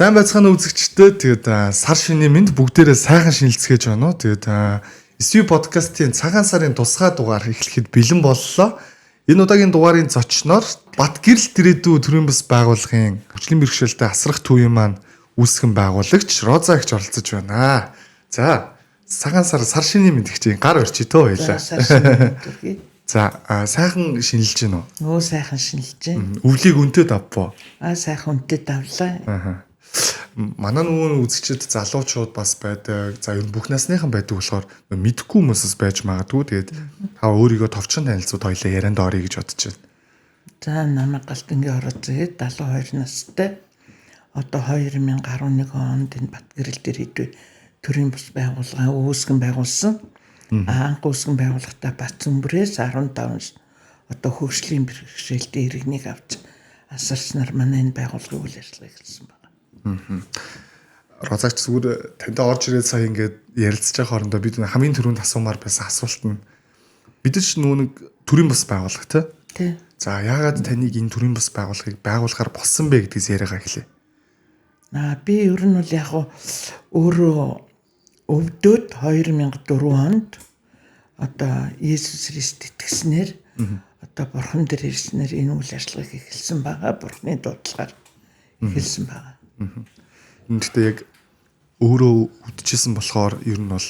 Сайн байцгаана үзэгчдээ. Тэгээд сар шинийн мэнд бүгдээрээ сайхан шинэлцгээж байна уу. Тэгээд SU подкастын цагаан сарын тусгай дугаар эхлэхэд бэлэн боллоо. Энэ удаагийн дугаарын зочноор Батгэрэл Дэрээдүү төрийн бас байгууллагын хүчлийн бэрхшээлтэй асрах төвийн маань үүсгэн байгуулагч Роза ихч оролцож байна. За, цагаан сар шинийн мэнд гэх чинь гар орчий төө хоёлаа. За, сайхан шинэлж гин үү? Нөө сайхан шинэлж байна. Өвлийг өнтөд авбоо. Сайхан өнтөд авлаа. Манай нөгөө үзэгчид залуучууд бас байдаг. За ер нь бүх насныхан байдаг болохоор мэдхгүй хүмүүсс байж магадгүй. Тэгээд та өөрийгөө товчхон танилцуулж хоёлаа ярианд орё гэж бодож байна. За намайг Галтангийн Орозгээд 72 настай. Одоо 2011 онд энэ Батгэрэл Дэрээдүү төрийн бас байгууллага үүсгэн байгуулсан. Анх үүсгэн байгууллагатай Батцүмбрээс 15 одоо хөгжлийн бэрхшээлтэй иргэнийг авч асарснаар манай энэ байгууллагын үйл ажиллагаа эхэлсэн байна. Розаач зүгээр тантай орж ирээд сая ингээд ярилцж байгаа хоорондоо бид хамгийн түрүүнд асуумаар байсан асуулт нь бид ч нөгөө нэг төрийн бас байгууллага тий. За яагаад таныг энэ төрийн бас байгууллагыг байгуулахаар болсон бэ гэдгээс яриагаа эхлэе. Би ер нь бол яг өөрөө өвдөд 2004 онд одоо Иесус Христ итгэснээр одоо бурхан дээр ирснээр энэ үйл ажиллагааг эхэлсэн байгаа. Бурханы дуудлагаар эхэлсэн байгаа. Гэхдээ яг өөрөө үдчихсэн болохоор ер нь бол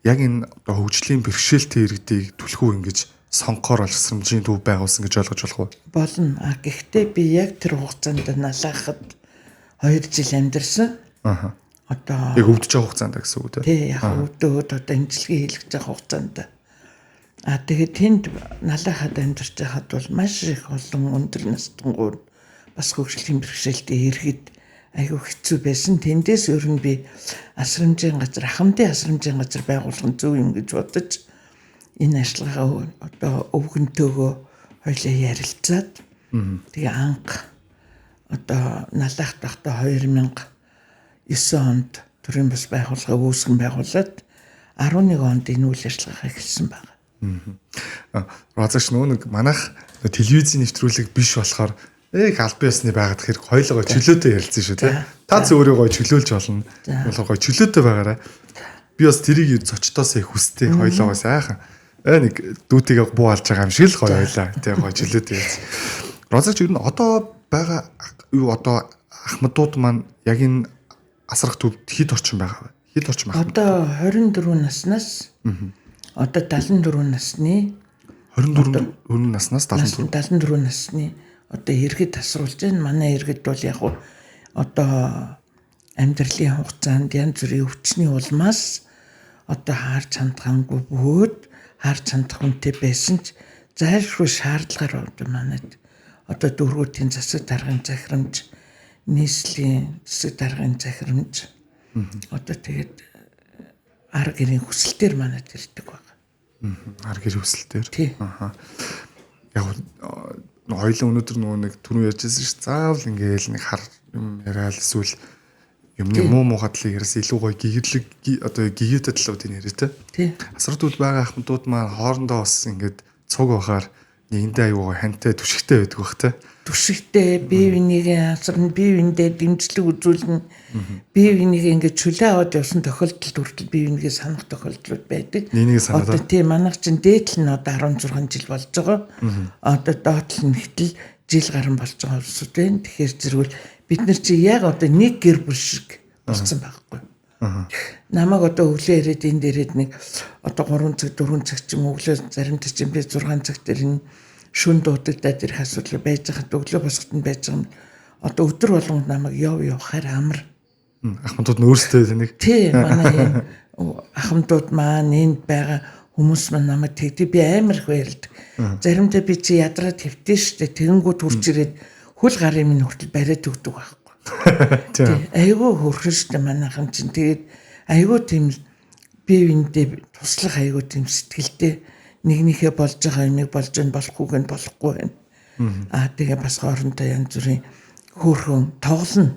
яг энэ одоо хөгжлийн бэрхшээлтэй иргэдийг түлхүү ингэж сонгохоор олсромжийн төв байгуулсан гэж ойлгож болох уу? Болно. Гэхдээ би яг тэр хугацаанд налаахад 2 жил амьдарсан. Одоо яг өвдөж байгаа хугацаанд гэсэн үг үү? Тий, яг өвдөөд одоо имчилгээ хийлгэж байгаа хугацаанд. Тэгээд тэнд налаахад амьдарч байхад бол маш их олон өндөр настангууд бас хөгжлийн бэрхшээлтэй иргэд айгүй хэцүү байсан. Тэндээс ер нь би асрамжийн газар, ахмадын асрамжийн газар байгуулах нь зөв юм гэж бодож энэ ажиллагаа одоо өвгөнтэйгөө хоёлаа ярилцаад тэгээ анх одоо налаахт байхдаа 2009 онд төрийн бас байгууллага үүсгэн байгуулад 11 онд энэ үйл ажиллагаа эхэлсэн байна. Розаач нэг манайх телевизийн нэвтрүүлэг биш болохоор их албан ёсны байгаад хэрэг хоёулаа чөлөөтэй ярилцсан шүү тий. Та зөвөрөө чөлөөлж болно. Болохоор чөлөөтэй байгаарай. Би бас тэрийг зочдоос их хүстэй хоёулаа сайхан. Нэг дүүтигээ буу алж байгаа юм шиг л гоё хоёлаа. Тий гоё чөлөөтэй ярилцсан. Розаач юу н одоо байгаа юу одоо ахмадууд маань яг энэ асрах төвд хэд орчим байгаа вэ? Хэд орчим ахмад? Одоо 24 наснаас одоо 74 насны 24 наснаас 74 насны одоо иргэд тасруулж байна. Манай иргэд бол яг одоо амьдралын хугацаанд янз бүрийн өвчний улмаас одоо хаарч хандхаангүй бөгөөд хаарч хандах үнэтэй байсан ч зайлшгүй шаардлагаар одоо манайд одоо дөрвүүдийн засаг даргын захирамж, нийслэлийн засаг даргын захирамж одоо тэгээд ар гэрийн хүсэлтээр манайд ирдэг байна. Ар гэрийн хүсэлтээр. Яг хоёлын өнөөдөр нөгөө нэг түрүү ярьжсэн шүү. Заавал ингээл нэг хар юм яриад эсвэл юмны муу мухадлыг яриас илүү гоё гэгдэрлэг одоо гэгдэ талуудын яриа тий. Асралтууд байгаа ахмадууд маань хоорондоо бас ингээд цуг бахаар нэгэндээ аюугаа хантай түшигтэй байдаг бах тий. Түшигтэй бие бинийгээ асарна, бие биендээ дэмжлэг үзүүлнэ. Бие бинийгээ ингээд чөлөө аваад явсан тохиолдолд хүртэл бие бинийгээ санах тохиолдлууд байдаг. Одоо тийм манайх чинь дээдл нь одоо 16 жил болж байгаа. Одоо доотл нь хэтэл жил гарan болж байгаа улсууд байна. Тэгэхээр зэрвэл бид нар чи яг одоо нэг гэр бүл шиг болсон байхгүй. Намайг одоо өглөө ирээд энэ дээрээд нэг одоо 3 цаг 4 цаг ч юм өглөө заримдаа чинь би 6 цаг дээр энэ шүн дуудагдаад ирэх асуудал байж хаад өглөө босгот нь байж байгаа юм. Одоо өдөр болгонд намайг явахаар амар. Ахмадууд нь өөрсдөө тэнийг. Тий, манай ахмадууд маань энд байгаа хүмүүс маань намайг тэгдэг би амар их баярлдаг. Заримдаа би чи ядраад хэвтэн штэ тэгэнгүүт хурж ирээд хөл гарын минь хүртэл бариад өгдөг байхгүй. Тий. Айгүй хөрхөн штэ манайхан чинь тэгээд айгүй тийм бие биендээ туслах айгүй тийм сэтгэлтэй нэгнийхээ болж байгаа юмыг болж байна болохгүй гэн болохгүй байна. Тэгээ бас хоорондоо янз бүрийн хөөрхөн тоглоно.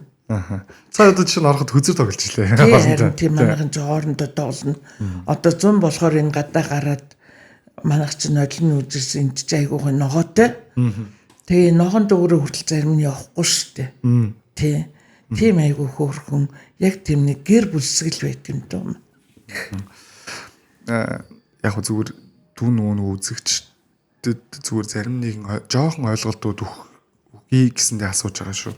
Цаа одоо чинь ороход хөзөр тоглож илээ. Тийм манайхан ч хоорондоо тоглоно. Одоо 100 болохоор энэ гадаа гараад манайх чинь нодлон үзэрсэн энэ ч айгуух ногоотой. Тэгээ ногоон дөгөрөө хүртэл зарим нь явахгүй шүү дээ. Тий. Тийм айгүй хөөрхөн яг тийм нэг гэр бүлсгэл байт юм даа. Яг зүгээр дүү нөгөө үзэгчдэд зүгээр зарим нэгэн жоохон ойлголтууд өгье гэсэндээ асууж байгаа шүү.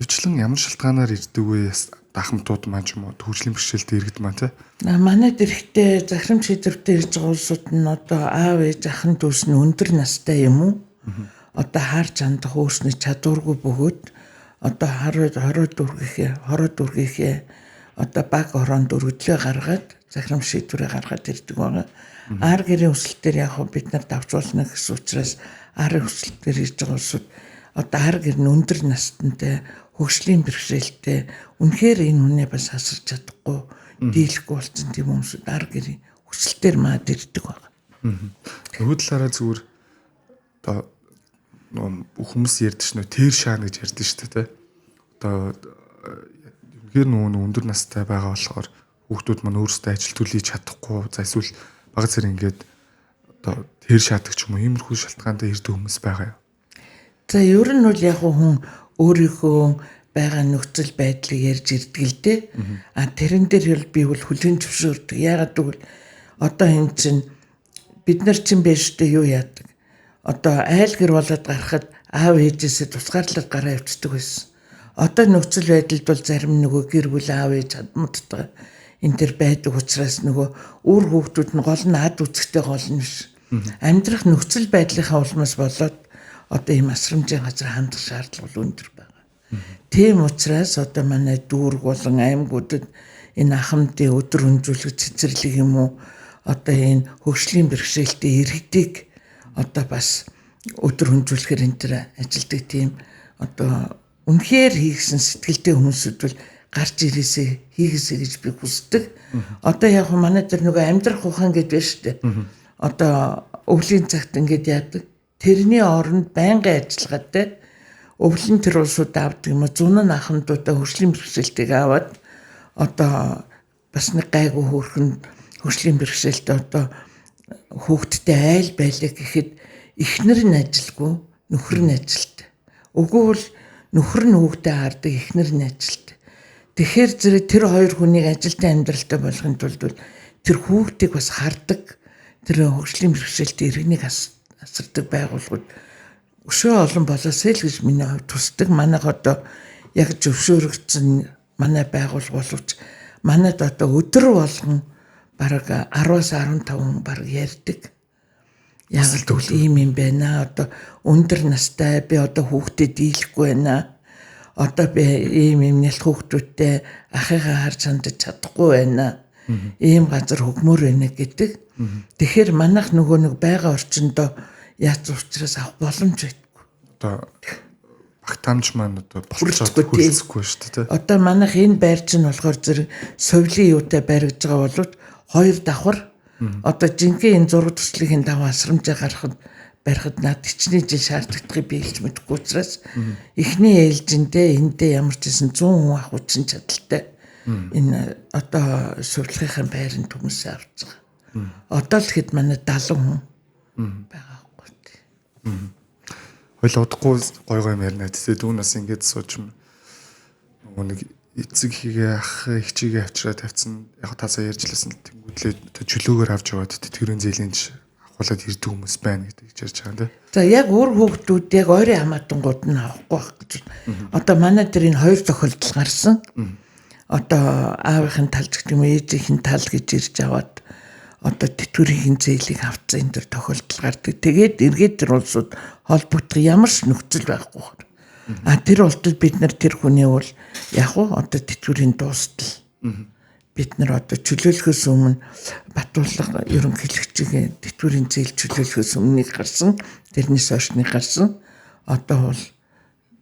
Хөвчлэн ямар шалтгаанаар ирдэг вэ? Дахамтууд маань ч юм уу төвчлийн бэрхшээлтэй иргэд маань тий. Манайд эрэхтэй захирам шийдвэртэй ирж байгаа улсууд нь одоо аав ээж ахын дүүс нь өндөр настай юм уу? Одоо харж хандах өөрсний чадваргүй бөгөөд одоо хороо дүргийнхээ одоо баг ороонд өргөдлөө гаргаад захирам шийдвэрээ гаргаад ирдэг байгаа. Ар гэрийн өсөлтөөр яг бид нар давчуулна гэсэн учраас арын өсөлтөөр ирж байгаа улсууд одоо ар гэр нь өндөр настантай хөгжлийн бэрхшээлтэй үнэхээр энэ үнэ бас асарч чадахгүй дийлэхгүй болсон тийм хүмүүсүүд ар гэрийн өсөлтөөр маад ирдэг байгаа. Нөгөө талаараа зүгээр одоо хүмүүс ярьдэж нөө тэр шаана гэж ярьдэн шүү дээ. Одоо үнэхээр нөгөө өндөр настай байгаа болохоор хүүхдүүд маань өөрсдөө ажил төлөж чадахгүй за эсвэл бага зэрэг ингээд одоо тэр шаадаг ч юм уу иймэрхүү шалтгаантай ирдэг хүмүүс байгаа юу? За ер нь бол яг хүн өөрийнхөө байгаа нөхцөл байдлыг ярьж ирдэг л дээ. Тэрэн дээр би бол хүлэн зөвшөөрдөг. Яагаад гэвэл одоо энэ чинь бид нар чинь байж штэ юу яадаг. Одоо айл гэр болоод гарахад аав ээжээсээ тусгаарлаад гараа явцдаг байсан. Одоо нөхцөл байдалд бол зарим нөгөө гэр бүл аав ээж чадмадтай энэ төр байдаг учраас нөгөө үр хүүхдүүд нь гол нь ад үзэгтэй гол нь биш. Амьдрах нөхцөл байдлынхаа улмаас болоод одоо ийм асрамжийн газар хандах шаардлага өндөр байгаа. Тийм учраас одоо манай дүүрэг болон аймагуудад энэ ахмадын өдөр өнжүүлэх цэцэрлэг юм уу одоо энэ хөгжлийн бэрхшээлтэй иргэдийг одоо бас өдөр өнжүүлэхээр энэ төр ажилдаг тийм одоо үнэхээр хийгсэн сэтгэлтэй хүмүүсүүд бол гарч ирээсээ хийгээсэй гэж би хүсдэг. Одоо яг манай дээр нөгөө амьдрах ухаан гэдэг байна шүү дээ. Одоо өвлийн цагт ингэж яадаг. Тэрний оронд байнгын ажиллагаатай өвлөн тэр улсууд авдаг юм уу зүүн нь ахмадуудаа хөгжлийн бэрхшээлтэйг аваад одоо бас нэг гайгүй хөөрхөн хөгжлийн бэрхшээлтэй одоо хүүхдтэй айл байлаа гэхэд эхнэр нь ажилгүй нөхөр нь ажилт. Үгүй бол нөхөр нь хүүхдээ хардаг эхнэр нь ажилт. Тэгэхээр зэрэг тэр хоёр хүнийг ажилтны амьдралтай болгохын тулд тэр хүүхдийг бас хардаг тэр хөгжлийн бэрхшээлтэй иргэнийг асардаг байгууллагууд өшөө олон болоосэй л гэж миний хувьд тусдаг. Манайх одоо яг зөвшөөрөгдсөн манай байгууллага боловч манайд одоо өдөр болгон бараг 10-аас 15 бараг ярьдаг. Яг л ийм юм байна. Одоо өндөр настай би одоо хүүхдэд дийлэхгүй байна. Одоо би ийм нэлт хүүхдүүдтэй ахыгаа харж хандаж чадахгүй байна. Ийм газар хөгмөр байна гэдэг. Тэгэхээр манайх нөгөө нэг байгаа орчиндөө яац учраас авах боломж байдаггүй. Одоо багтаамж маань одоо болцоод хөлцөхгүй шүү дээ. Одоо манайх энэ байр чинь болохоор зэрэг совлын юутай баригдж байгаа боловч хоёр давхар одоо жинхэнэ энэ зураг төслөгийн даваа асрамжаа гаргахад барихад над хичнээн жил шаардлагатыг би хэлж мэдэхгүй учраас эхний ээлжиндээ эндээ ямар ч гэсэн 100 хүн авах үчин чадaltaй энэ одоо сурлагын байранд хүмүүс авч байгаа. Одоо л хэд манай 70 хүн байгаа. Хойл удахгүй гой мэрнэ тэ дүүнээс ингэж сууж нөгөө нэг эцэг хийгээ ах хичээгээ авчираа тавьсан яг таасаа ярьжлээсэн тэнгүүдлээ чөлөөгөр авч яваад тэтгэврийн зээлэнж авахуулаад ирдэг хүмүүс байна гэдэг ярьж байгаа юм. За яг өөр хүүхдүүд яг ойрын хамаатангууд нь авахгүй байх гэж. Одоо манай дээр энэ хоёр тохиолдол гарсан. Одоо аавынхын талч гэдэг юм ээжийнхэн тал гэж ирж аваад одоо тэтгэврийн зээлийг авцсан энэ төр тохиолдол гардаг. Тэгээд эргээд тэр улсууд холбогдох ямар ч нөхцөл байхгүй байна. Тэр улсад бид нар тэр хүний бол яг уу одоо тэтгэврийн дуустал бид нар одоо чөлөөлөхөөс өмнө Батуулга ерөнхийлөгчийн тэтгэврийн зээл чөлөөлөхөөс өмнө гарсан. Тэрнээс хойш нэг гарсан. Одоо бол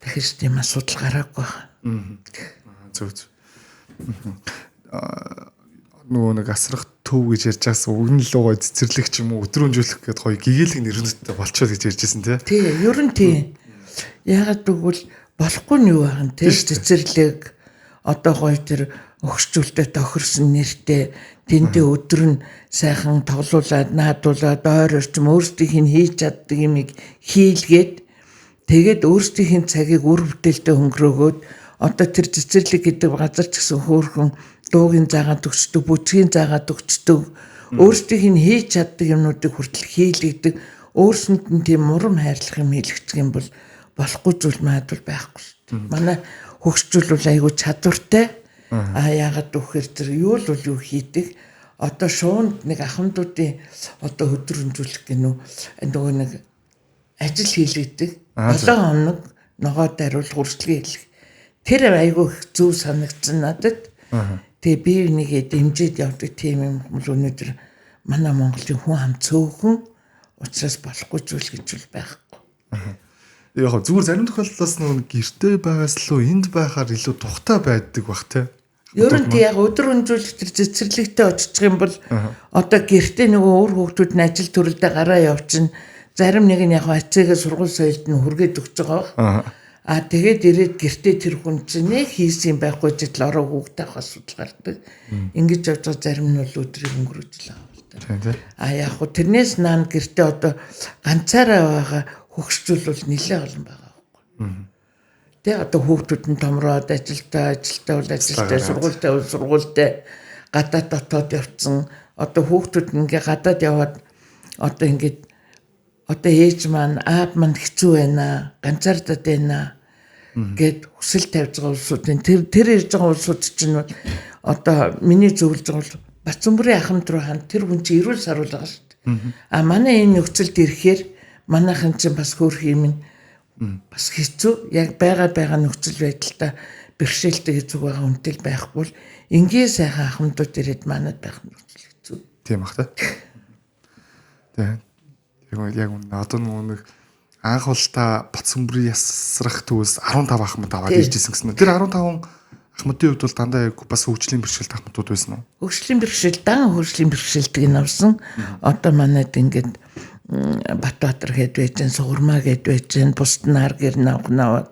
дахиж тийм асуудал гараагүй байна. Зөв. Нөгөө нэг асрах төв гэж ярьж байгаас өгнөлөө цэцэрлэг ч юм уу өдрөөнжүүлэх гэдэг гоё гэгээлэг нэрнэдтэй болчиход гэж ярьжсэн тий. Тий, ер нь тий. Яагаад гэвэл болохгүй нь юу байгаа юм тий цэцэрлэг одоо гоё тэр өгсчүүлдэ тохирсон нэртэй тэндээ өдөр нь сайхан тоглуулад наадуулаад ойр орчим өөрсдийнх нь хийж чаддаг юмыг хийлгээд Тэгээд өөрсдийнхээ цагийг үр бүтээлтэй өнгөрөөгөөд одоо тэр цэцэрлэг гэдэг газар ч гэсэн хөөрхөн дуугийн заагаад өгчдөг, бүжгийн заагаад өгчдөг, өөрсдийнх нь хийж чаддаг юмнуудыг хүртэл хийлгдэг, өөрсөнд нь тийм мурам хайрлах юм хийлгэх юм бол болохгүй зүйл магадгүй байхгүй шүү дээ. Манай хөгшчүүл бол айгүй чадвартай. Яагаад гэвэл тэр юу л юу хийдэг. Одоо шуунд нэг ахмадуудын одоо өдрөмжүүлэх гинүү нөгөө нэг ажил хийлгдэг. 7 хоног ногоо даруул хүртэл хийлгэх. Тэр айгүй зөв санагдсан надад. Тэгээ би нэгээ дэмжиж явдаг тийм юм бол өнөөдөр манай Монголын хүн ам цөөхөн учраас болохгүй зүйл гэж л байхгүй. Яг зүгээр зарим тохиолдолд нэг гэртээ байгаас лөө энд байхаар илүү тухтай байдаг бах те. Ер нь яг өдөр өнжүүлэх тэр цэцэрлэгтээ очиж юм бол одоо гэртээ нөгөө өөр хүүхдүүд нь ажил төрөлдөө гараа явчихна. Зарим нэг нь яг ацээгээ сургууль соёлд нь хүргээд өгч байгаа. Тэгээд ирээд гэртээ тэр хүн чинь нэг хийсэн байхгүй жил ороо хүүхдээ авах асуудал гардаг. Ингэж явж байгаа зарим нь бол өдрийг өнгөрөөж л байгаа. Яг хөө тэрнээс наан гэртээ одоо ганцаараа байгаа хөгшчүүл бол нэлээд олон байгаа байхгүй. Тэ одоо хүүхдүүд нь томроод ажилдаа бол ажилдаа, сургуультай бол сургуультай, гадаад дотоод явцсан. Одоо хүүхдүүд ингээ гадаад яваад одоо ингээд одоо ээж маань аав маань хэцүү байна, ганцаардаад байна гэд хүсэл тавьж байгаа улсуудын тэр ирж байгаа улсууд чинь одоо миний зөвлөж байгаа бол Бацанбөрийн ахмад руу хан тэр хүн чинь эрүүл саруул байгаа шүү дээ. Манай энэ нөхцөлд ирэхээр манайхан чинь бас хөөх юм бас хэцүү яг байгаа нөхцөл байдалтай бэрхшээлтэй зүг байгаа үнтэл байхгүй л ингийн сайхан ахмадууд ирээд манад байх нөхцөл хэцүү. Тийм бах та. Тэгээ яг одоо нэг анх бол та Бацанбөрийн ясрах төвөөс 15 ахмад аваад иржсэн гэсэн. Тэр 15 ахмадын хувьд бол дандаа яг бас хөгжлийн бэрхшээлт ахмадууд байсан уу? Хөгжлийн бэрхшээл, дан хөгжлийн бэрхшээлтийг нь авсан. Одоо манайд ингээд Батбаатар хэд байж гэн, Сугурмаа хэд байж гэн, бусд нар гэр наваад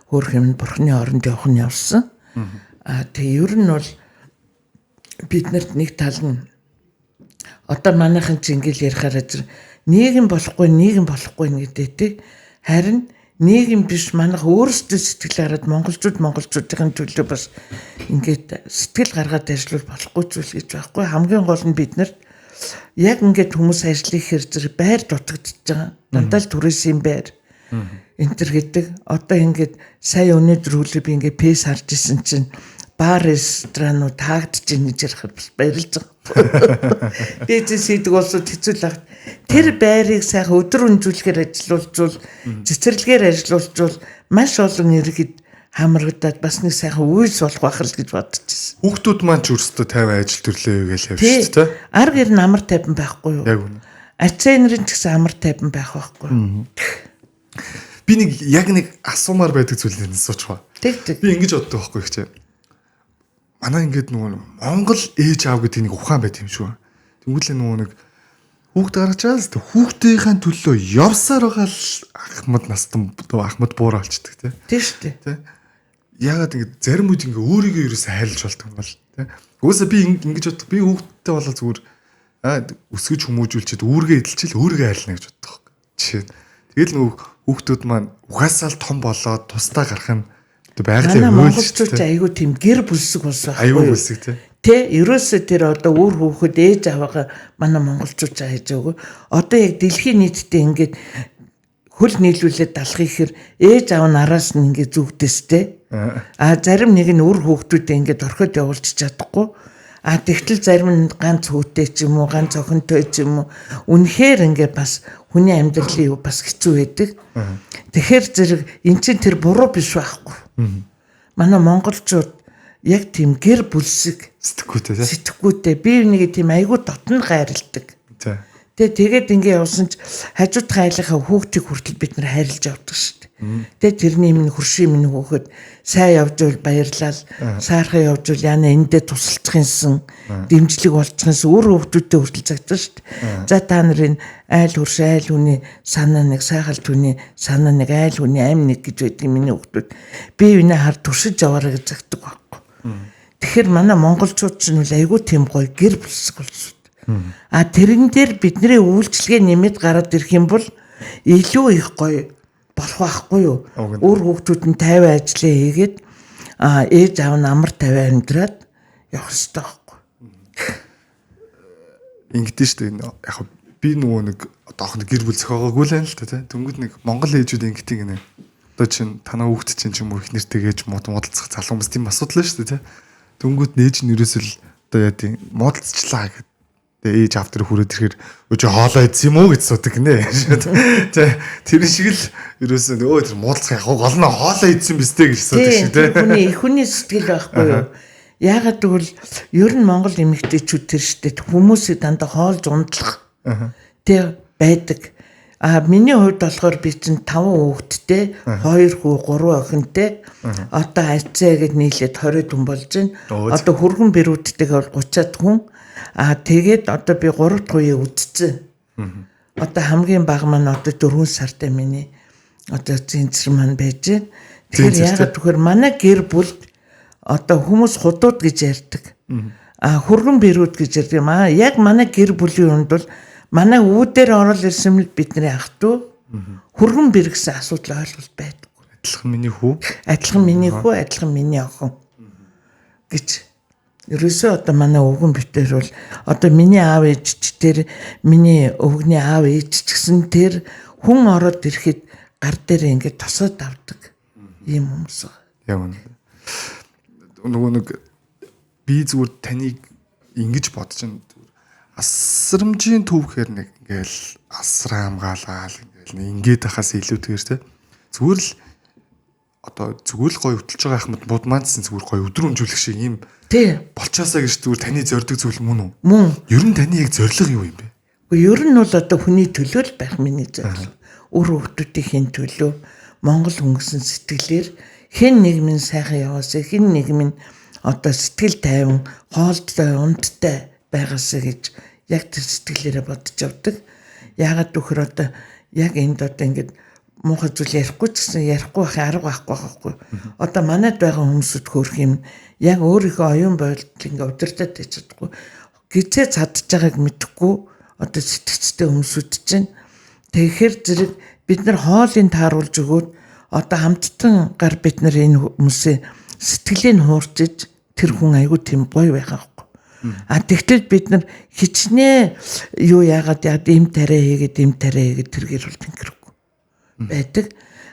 хөрх юм бурхны оронд явах нь явсан. Тэгээ ер нь бол биднэрт нэг тал нь одоо манайхан ч ингээл ярихаараа нийгэм болохгүй гэдэг тий. Харин нийгэм биш манайх өөрсдөө сэтгэл гараад монголчуудын төлөө бас ингээд сэтгэл гаргаад ажиллавал болохгүй зүйл гэж байхгүй. Хамгийн гол нь биднэрт яг ингээд хүмүүс ажлыг хэрэг байр дутагдж байгаа. Дандаа л түрээсийн байр. Энтэр гэдэг. Одоо ингээд сая өнөөдөр үлээ би ингээд пэс харж исэн чинь бар ресторанууд таагдж ийн гэж ярихад бас баярлж байгаа. Дээдс хийдэг улсууд хэцүү л байна. Тэр байрыг сайхан өдөр өнжүүлэхээр ажилуулжвал цэцэрлэгээр ажилуулжвал маш олон иргэд хамрагдаад бас нэг сайхан үйлс болох байх л гэж бодож байсан. Хүүхдүүд маань ч өөрсдөө 50 ажил төрлөө гэж явж шүү дээ. Арга гэр нь амар тайван байхгүй юу? Яг үнэ. Ацаа нэрэн ч гэсэн амар тайван байх байхгүй юу? Би нэг асуумаар байдаг зүйлээс суучих ба. Тэг. Би ингэж боддог байхгүй их чи. Манай ингээд нөгөө Монгол ээж аав гэдэг нэг ухаан байт юм шүү. Тэнгүүдлээ нөгөө нэг хүүхд гаргаж байгаа л хүүхдийнхээ төлөө явсаар байгаа л ахмад настан ахмад буура болчдөг тий. Тийм шүү дээ. Ягаад ингэ зарим үед ингээ өөрийгөө ерөөсөө хайрлаж болдог юм бол тий. Өөөсөө би ингэж боддог. Би хүүхдтэй болоо зүгээр өсгөж хүмүүжүүлчихэд үүргээ эдэлчихэл өөрийгөө хайрлана гэж боддог. Жишээ нь тэгэл нөгөө хүүхдүүд маань угаасаа л том болоод тусдаа гарах нь байгалийн монголчууд айгүй тийм гэр бүлсэг болсон байхгүй юу? Айгүй бүлсэг тий. Тэ ерөөсөө тэр одоо өөр хүүхэд ээж аваага манай монголчууд хайж өгөө. Одоо яг дэлхийн нийтэд ингээд хөл нийлүүлээд далах ихээр ээж аав нь араас нь ингээд зүгдэстэй. Зарим нэг нь өөр хүүхдүүдээ ингээд орхиод явуулж чадахгүй. Тэгтэл зарим нь ганц хүүтэй ч юм уу, ганц охинтой ч юм уу. Үнэхээр ингээд бас хүний амьдралын юу бас хэцүү байдаг. Тэгэхээр зэрэг эн чинь тэр буруу биш байхгүй. Манай монголчууд яг тийм гэр бүлсэг сэтгэхүйтэй бие биенийг тийм айгүй дотн хайрладаг. Тэгээд ингээ явсан ч хажууд хайлахаа хүүхдийг хүртэл бид нар хайрлаж явдаг шүү дээ. Тэгээд тэрний минь хуршийн минь хүүхэд сайн явж байвал баярлал, саархан явж байвал яна эндээ тусалцахынсан, дэмжлэг болчихсон өөр хүүхдүүдтэй хүртэл цагтаа шүү дээ. За та нарын айл хурш айл хүний санаа нэг сайхал түүний санаа нэг айл хүний амь нэг гэж байдаг миний хүүхдүүд бие биенээ хар туршиж яваараа гэж цагтдаг байхгүй. Тэгэхээр манай монголчууд ч нь айгүй тийм гоё гэр бүлсэг болсон. Тэрэн дээр бидний үйлчлэгээ нэмээд гараад ирэх юм бол илүү их гоё болох байхгүй юу? Өөр хүүхдүүд нь 50 ажлаа хийгээд ээж аав нь амар 50 амьдраад явах хэрэгтэй байхгүй. Ингэдэж шүү дээ. Яг би нөгөө нэг одоох нэг гэр бүл зохиогоогүй л байна л та. Тэнгүүд нэг Монгол ээжүүд ингэдэг гинэ. Одоо чинь танаа хүүхд чинь ч юм уу их нэртэйгээж модалцах залуу хүмүүс тийм асуудал шүү дээ. Тэнгүүд нээж нь ерөөсөл одоо яа тийм модалцчлаа гэдэг. Тэгээ ээж автар хүрээд ирэхээр өөч хоолоо идсэн юм уу гэж судаг гинэ. Тэр шиг л ерөөсөө өө тэр модалцах яг гол нь хоолоо идсэн бистэй гэж судаг шиг тийм. Хүний сэтгэл байхгүй юу? Яагаад гэвэл ер нь Монгол эмэгтэйчүүд тэр штэ хүмүүсийг дандаа хоолж унтлах тэг байдаг. Миний хувьд болохоор би чинь 5 хүүхэдтэй 2 хүү 3 охинтой одоо айцаа гэд нийлээд 20 хүн болж байна. Одоо хөргөн бэрүүдтэйгээ бол 30-аад хүн. Тэгээд одоо би 3 дахь үеэ үдцсэн. Одоо хамгийн бага маань одоо 4 сартай миний одоо зинцэр маань байж байна. Тэгэхээр яагаад тэгэхээр манай гэр бүл одоо хүмүүс худууд гэж ярьдаг. Хөргөн бэрүүд гэж ярьдаг юм. Яг манай гэр бүлийн хүнд бол манай үүдээр орол ирсэн л бидний ах トゥ хөргөн бэр гэсэн асуудал ойлголт байдаг. Адилхан миний хүү, адилхан миний хүү, адилхан миний охин гэж. Ерөөсөө одоо манай өвгөн битэр бол одоо миний аав ээж ч тэр миний өвгний аав ээж ч гэсэн тэр хүн ороод ирэхэд гар дээр ингээд тосоод авдаг ийм хүмүүс. Яг үнэ. Нөгөө нэг би зүгээр таныг ингэж бодож байна. Асрамжийн төвхээр нэг ингээл асраа хамгаалал ингээл ингээд ахаас илүүтэйгэр те зүгээр л одоо зүгээр л гоё хөтлж байгаа ахмад бод маанцсан зүгээр гоё өдрөмжүүлэх шиг юм болчоосаа гэж зүгээр таны зорддог зүйл мөн үү? Мөн. Ер нь таны яг зорилго юу юм бэ? Ер нь бол одоо хүний төлөө л байх миний зорилго. Өөр хүмүүсийн төлөө Монгол өнгөсөн сэтгэлээр хэн нэгмийн сайхан яваасаа хэн нэгмийн одоо сэтгэл тайван хоолтой унттай байгаасаа гэж яг тэр сэтгэлээрээ бодож явдаг. Яагаад гэхээр одоо яг энд одоо ингээд муухай зүйл ярихгүй ч гэсэн ярихгүй байх арга байхгүй байхгүй. Одоо манайд байгаа хүмүүсд хөөх юм яг өөрийнхөө оюун байдал ингээд удирдах гэж чадахгүй. Гизээ цадж байгааг мэдэхгүй одоо сэтгцтэй хүмүүсүүд чинь тэгэхээр зэрэг бид нар хоолыг тааруулж өгөөд одоо хамттан гар бид нар энэ хүмүүсээ сэтгэлийг хуурчиж тэр хүн айгүй тийм гоё байх аахгүй. Тэгтэл бид нар хичнээн юу яагаад эм тариа хийгээд тэр гэр бол тэнгэргүй байдаг.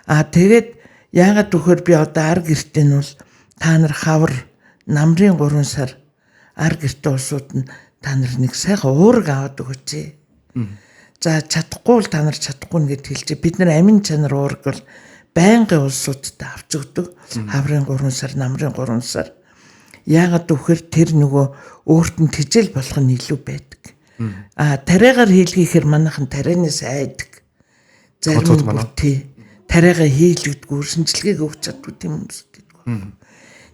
Тэгээд яагаад вөхөр би одоо ар гэртээ нь бол та нар хавар намрын 3 сар ар гэртээ улсууд нь та нар нэг сайхан уураг аваад өгөөч. За чадахгүй бол та нар чадахгүй нэгэд хэлж бид нар амин чанар уураг бол байнгын улсуудад авч өгдөг. Хаврын 3 сар, намрын 3 сар. Яагаад вөхөр тэр нөгөө өөрт нь тижэл болох нь илүү байдаг. Тариагаар хийлгэхээр манайхан тарианаас айдаг. Зарим нь тариагаа хийлгдэггүй шинжилгээг өгч чаддгүй тийм хүмүүс байдаг.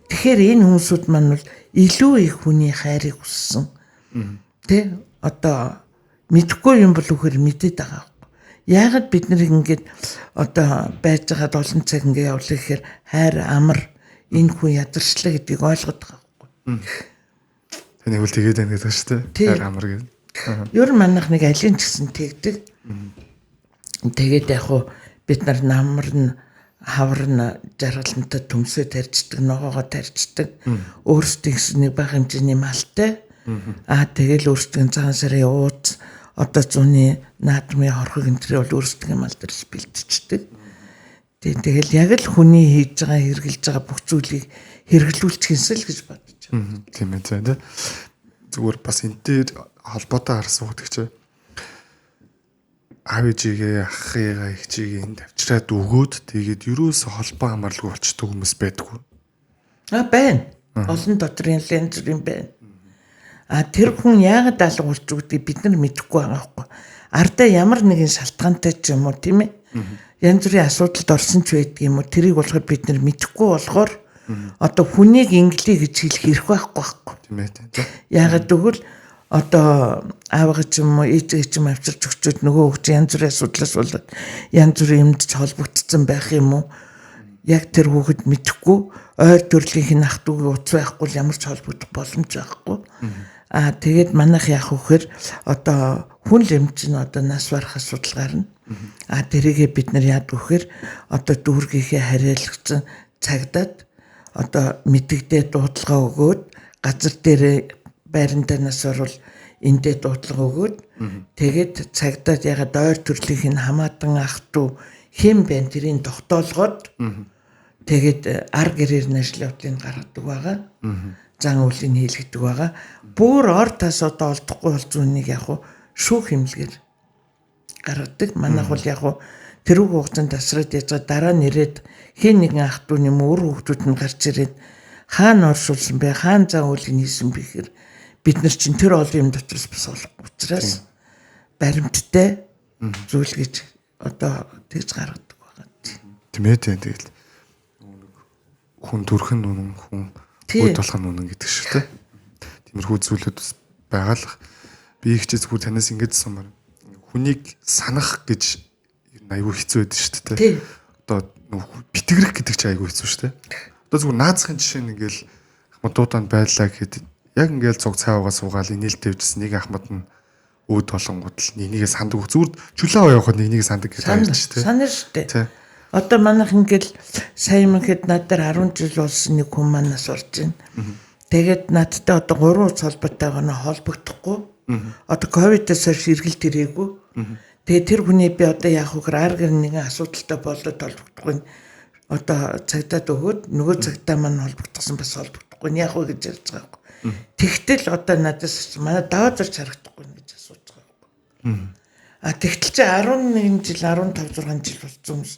Тэгэхээр энэ хүмүүсүүд маань бол илүү их хүний хайрыг хүссэн. Тэ одоо мэдхгүй юм бол үхээр мэдээд байгаа. Яагаад бид нар ингэж одоо байж байгаад олон цаг ингэ явлаа гэхээр хайр амар энэ хүн ядарчлаа гэдгийг ойлгоод байгаа байхгүй. Таны хөл тэгээд байна гэдэг шүү дээ. Хайр амар гэдэг. Ер нь манайх нэг алин ч гэсэн тэгдэг. Тэгээд яг хуу бид нар намар нь хавар нь жаргалантай төмсөө тарьждаг, ногоогоо тарьждаг. Өөрсдийнх нэг бага хэмжээний малтай. Тэгэл өөрсдийн цагаан сарын ууц одоо зуны наадмын хорхог энтрээ бол өөрсдийн мал дээр бэлтждэг. Тэгэл яг л хүний хийж байгаа хэрэгжилж байгаа бүх зүйлийг хэрэглүүлчихэнсэл гэж бодож байна. Тийм ээ тийм. Зүгээр бас энтэй холбоотой харсуудаг чи. Аав ээжигээ ахыгаа ихчигээ энд авчираад өгөөд тэгээд юроос холбоо хамааралгүй болчдөг хүмүүс байдгүй. Байна. Олон дотрын лензрийн байна. Тэр хүн яагаад алга болж өгдгийг бид нар мэдэхгүй байгаа байхгүй. Ардаа ямар нэгэн шалтгаантай ч юм уу тийм ээ. Янз бүрийн асуудалд орсон ч байдаг юм уу. Тэрийг болохоор бид нар мэдэхгүй болохоор одоо хүнийг инглий гэж хэлэх хэрэг байхгүй. Тийм ээ. Яагаад гэвэл одоо аавгаа ч юм уу ээжээ ч юм авчирч өгчөөд нөгөө хөгж янз бүрийн асуудлаас болоод янз бүрийн юмд холбогдсон байх юм уу. Яг тэр хүүхэд мэдэхгүй ойр төрлийн ах トゥ уц байхгүй ямар ч холбогдох боломж байхгүй. Тэгээд манайх яах вэхээр одоо хүн лэмж нь одоо нас барах асуудал гарна. Тэрийгээ бид нар яадаг вэхээр одоо дүүргийнхээ хариалгацсан цагдаад одоо мэдэгдээ дуудлага өгөөд газар дээр байрантанаас орвол эндээ дуудлага өгөөд тэгээд цагдаад ягаад ойр төрлийнх нь хамаатан ах トゥ хэм бэн тэрийг тогтоолгоод тэгээд ар гэрээр нашлаутыг гаргадаг байгаа. Зан үйлийг хийлгдэг байгаа. Бүр ор тас одоо олдохгүй бол зүүнийг яг шүүх хэмлэгээр гаргадаг. Манайх бол яг тэрүүг хугацаанд тасраад яаж дараа нь ирээд хэн нэгэн ах トゥ юм өөр хүүхдүүд нь гарч ирээд хаана оршуулсан бэ? Хаана зан үйлийг хийсэн бэ гэхээр бид нар чинь тэр олон юм дотроос бас олохгүй учраас баримттай зүйл гэж одоо тэгж гаргадаг байгаа. Тийм ээ тэгэл хүн төрх нь үнэн хүн үүд болох нь үнэн гэдэг шүү дээ. Тиймэрхүү зүйлүүд бас байгаа л би их ч зүгээр танаас ингэж сумаар хүнийг санах гэж аюу хэцүү байдаг шүү дээ. Одоо битгэрэх гэдэг чинь аюу хэцүү шүү дээ. Одоо зүгээр наацхийн жишээ нь ингээл ахмадууданд байлаа гэхэд яг ингээл цуг цаавгаа суугаал инээлтэй дэвжсэн нэг ахмад нь өөд толонгууд л нэгнийгээ сандаг зүгээр чөлөө явахад нэгнийгээ сандаг гэж байна шүү дээ. Санаа шүү дээ. Одоо манайх ингээл сая мэхэд надаар 10 жил болсон нэг хүн манаас орж ийн. Тэгээд надтай одоо 3 ус холбоотойгоо холбогдохгүй. Одоо ковидээс хойш эргэлт ирээгүй. Тэгээд тэр хүний би одоо яах вэ гэхээр ар гэр нэгэн асуудалтай болоод холбогдохгүй. Одоо цагдаад өгөөд нөгөө цагдаа маань холбогдсон бас холбогдохгүй. Яах вэ гэж ярьж байгаа юм. Тэгтэл одоо надаас манай даваа зорч харагдахгүй гэж асууж байгаа юм. Тэгтэл чи 11 жил 15 6 жил болсон хүмүүс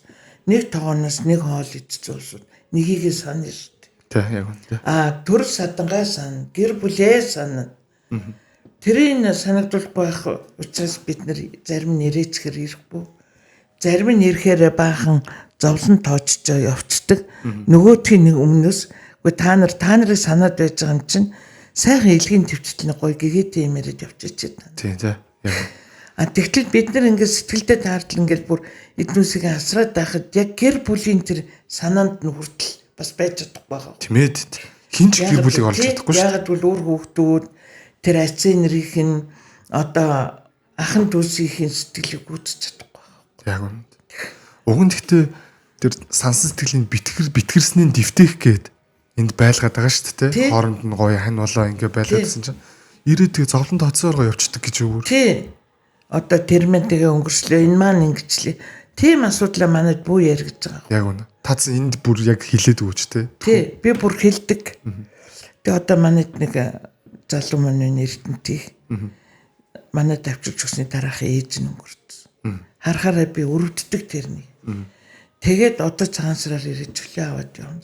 нэг тогооноос нэг хоол идсэн усууд нёгийгээ санаа шүү дээ. Тэг яг үнэ. Төр садангаа сан, гэр бүлээ сан. Тэрийг санагдуулахгүй байх учраас бид нар зарим нэрээчгэр ирэхгүй. Зарим нь ирэхээр баахан зовлон тоочж явцдаг. Нөгөөдхийн нэг өмнөөс та нарыг санаад байж байгаа юм чинь сайхан илгийн төвчтөл нэг гоё гэгээтэй юм яриад явчихжээ. Тийм яг. Тэгтэл бид нар ингээд сэтгэлдээ таардл ингээд бүр эднүсийг асраад байхад яг гэр бүлийн тэр санаанд нь хүртэл бас байж чадахгүй байгаа. Тийм ээ. Хинч гэр бүлийг олж чадахгүй шүү. Яг бол өөр хүүхдүүд тэр ацын нэрийнх нь одоо ахын дүүсийн сэтгэлийг гүйцэж чадахгүй байгаа. Яг үнэ. Уг нь гэхдээ тэр сансан сэтгэлийн битгэрсний дэвтэх гээд энд байлгаад байгаа шүү дээ. Хооронд нь гоё хань болоо ингээд байлаад гэсэн чинь ирээд тэгээ зовлон тооцоороо явчихдаг гэж өгөр. Тийм. Одоо терментгээ өнгөрчлөө энэ маань ингэчлээ. Тийм асуудлаа манайд бүү яригдж байгаа. Яг үнэ. Тац энд бүр яг хилээд өгч тэ. Тий, би бүр хэлдэг. Тэгээ одоо манайд нэг залуу маань нэртэнтийг манайд авчирч өгсөний дараах ээж нь өнгөрсөн. Харахаараа би өрөвддөг тэрний. Тэгээд одоо цагаан сараар ирээд чөлөө аваад явна.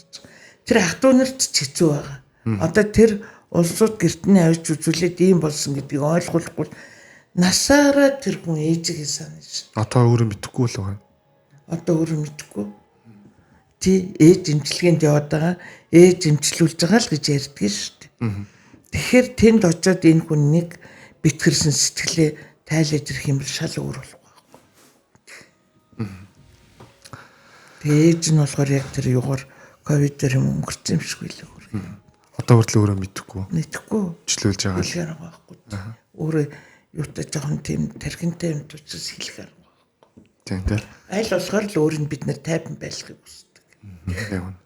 Тэр ах トゥ нарт ч хэцүү байгаа. Одоо тэр улсууд гертний авч үзүүлээд ийм болсон гэдгийг ойлгохгүй насаараа тэр хүн ээжигээ санаж шин. Одоо өөрөө мэдэхгүй л байгаа. Одоо өөрөө мэдэхгүй. Тий ээж имчилгээнд яваад байгаа. Ээж имчилүүлж байгаа л гэж ярьдаг шүү дээ. Тэгэхээр тэнд очиод энэ хүн нэг битгэрсэн сэтгэлээ тайлаж ирэх юм бол шал өөр болох байхгүй. Тэгээ ээж нь болохоор яг тэр югаар ковидээр юм өнгөрсөн юм шиг байлаа. Одоо хүртэл өөрөө мэдэхгүй. Мэдэхгүй. Члүүлж байгаа л. Хэлэх байхгүй. Өөрөө юутай жоохон тийм тархинтай юм тусаас хэлэх арга байхгүй. Тийм тийм. Аль болохоор л өөр нь бид нэр тайван байлгахыг хүсдэг. Яг үнэ.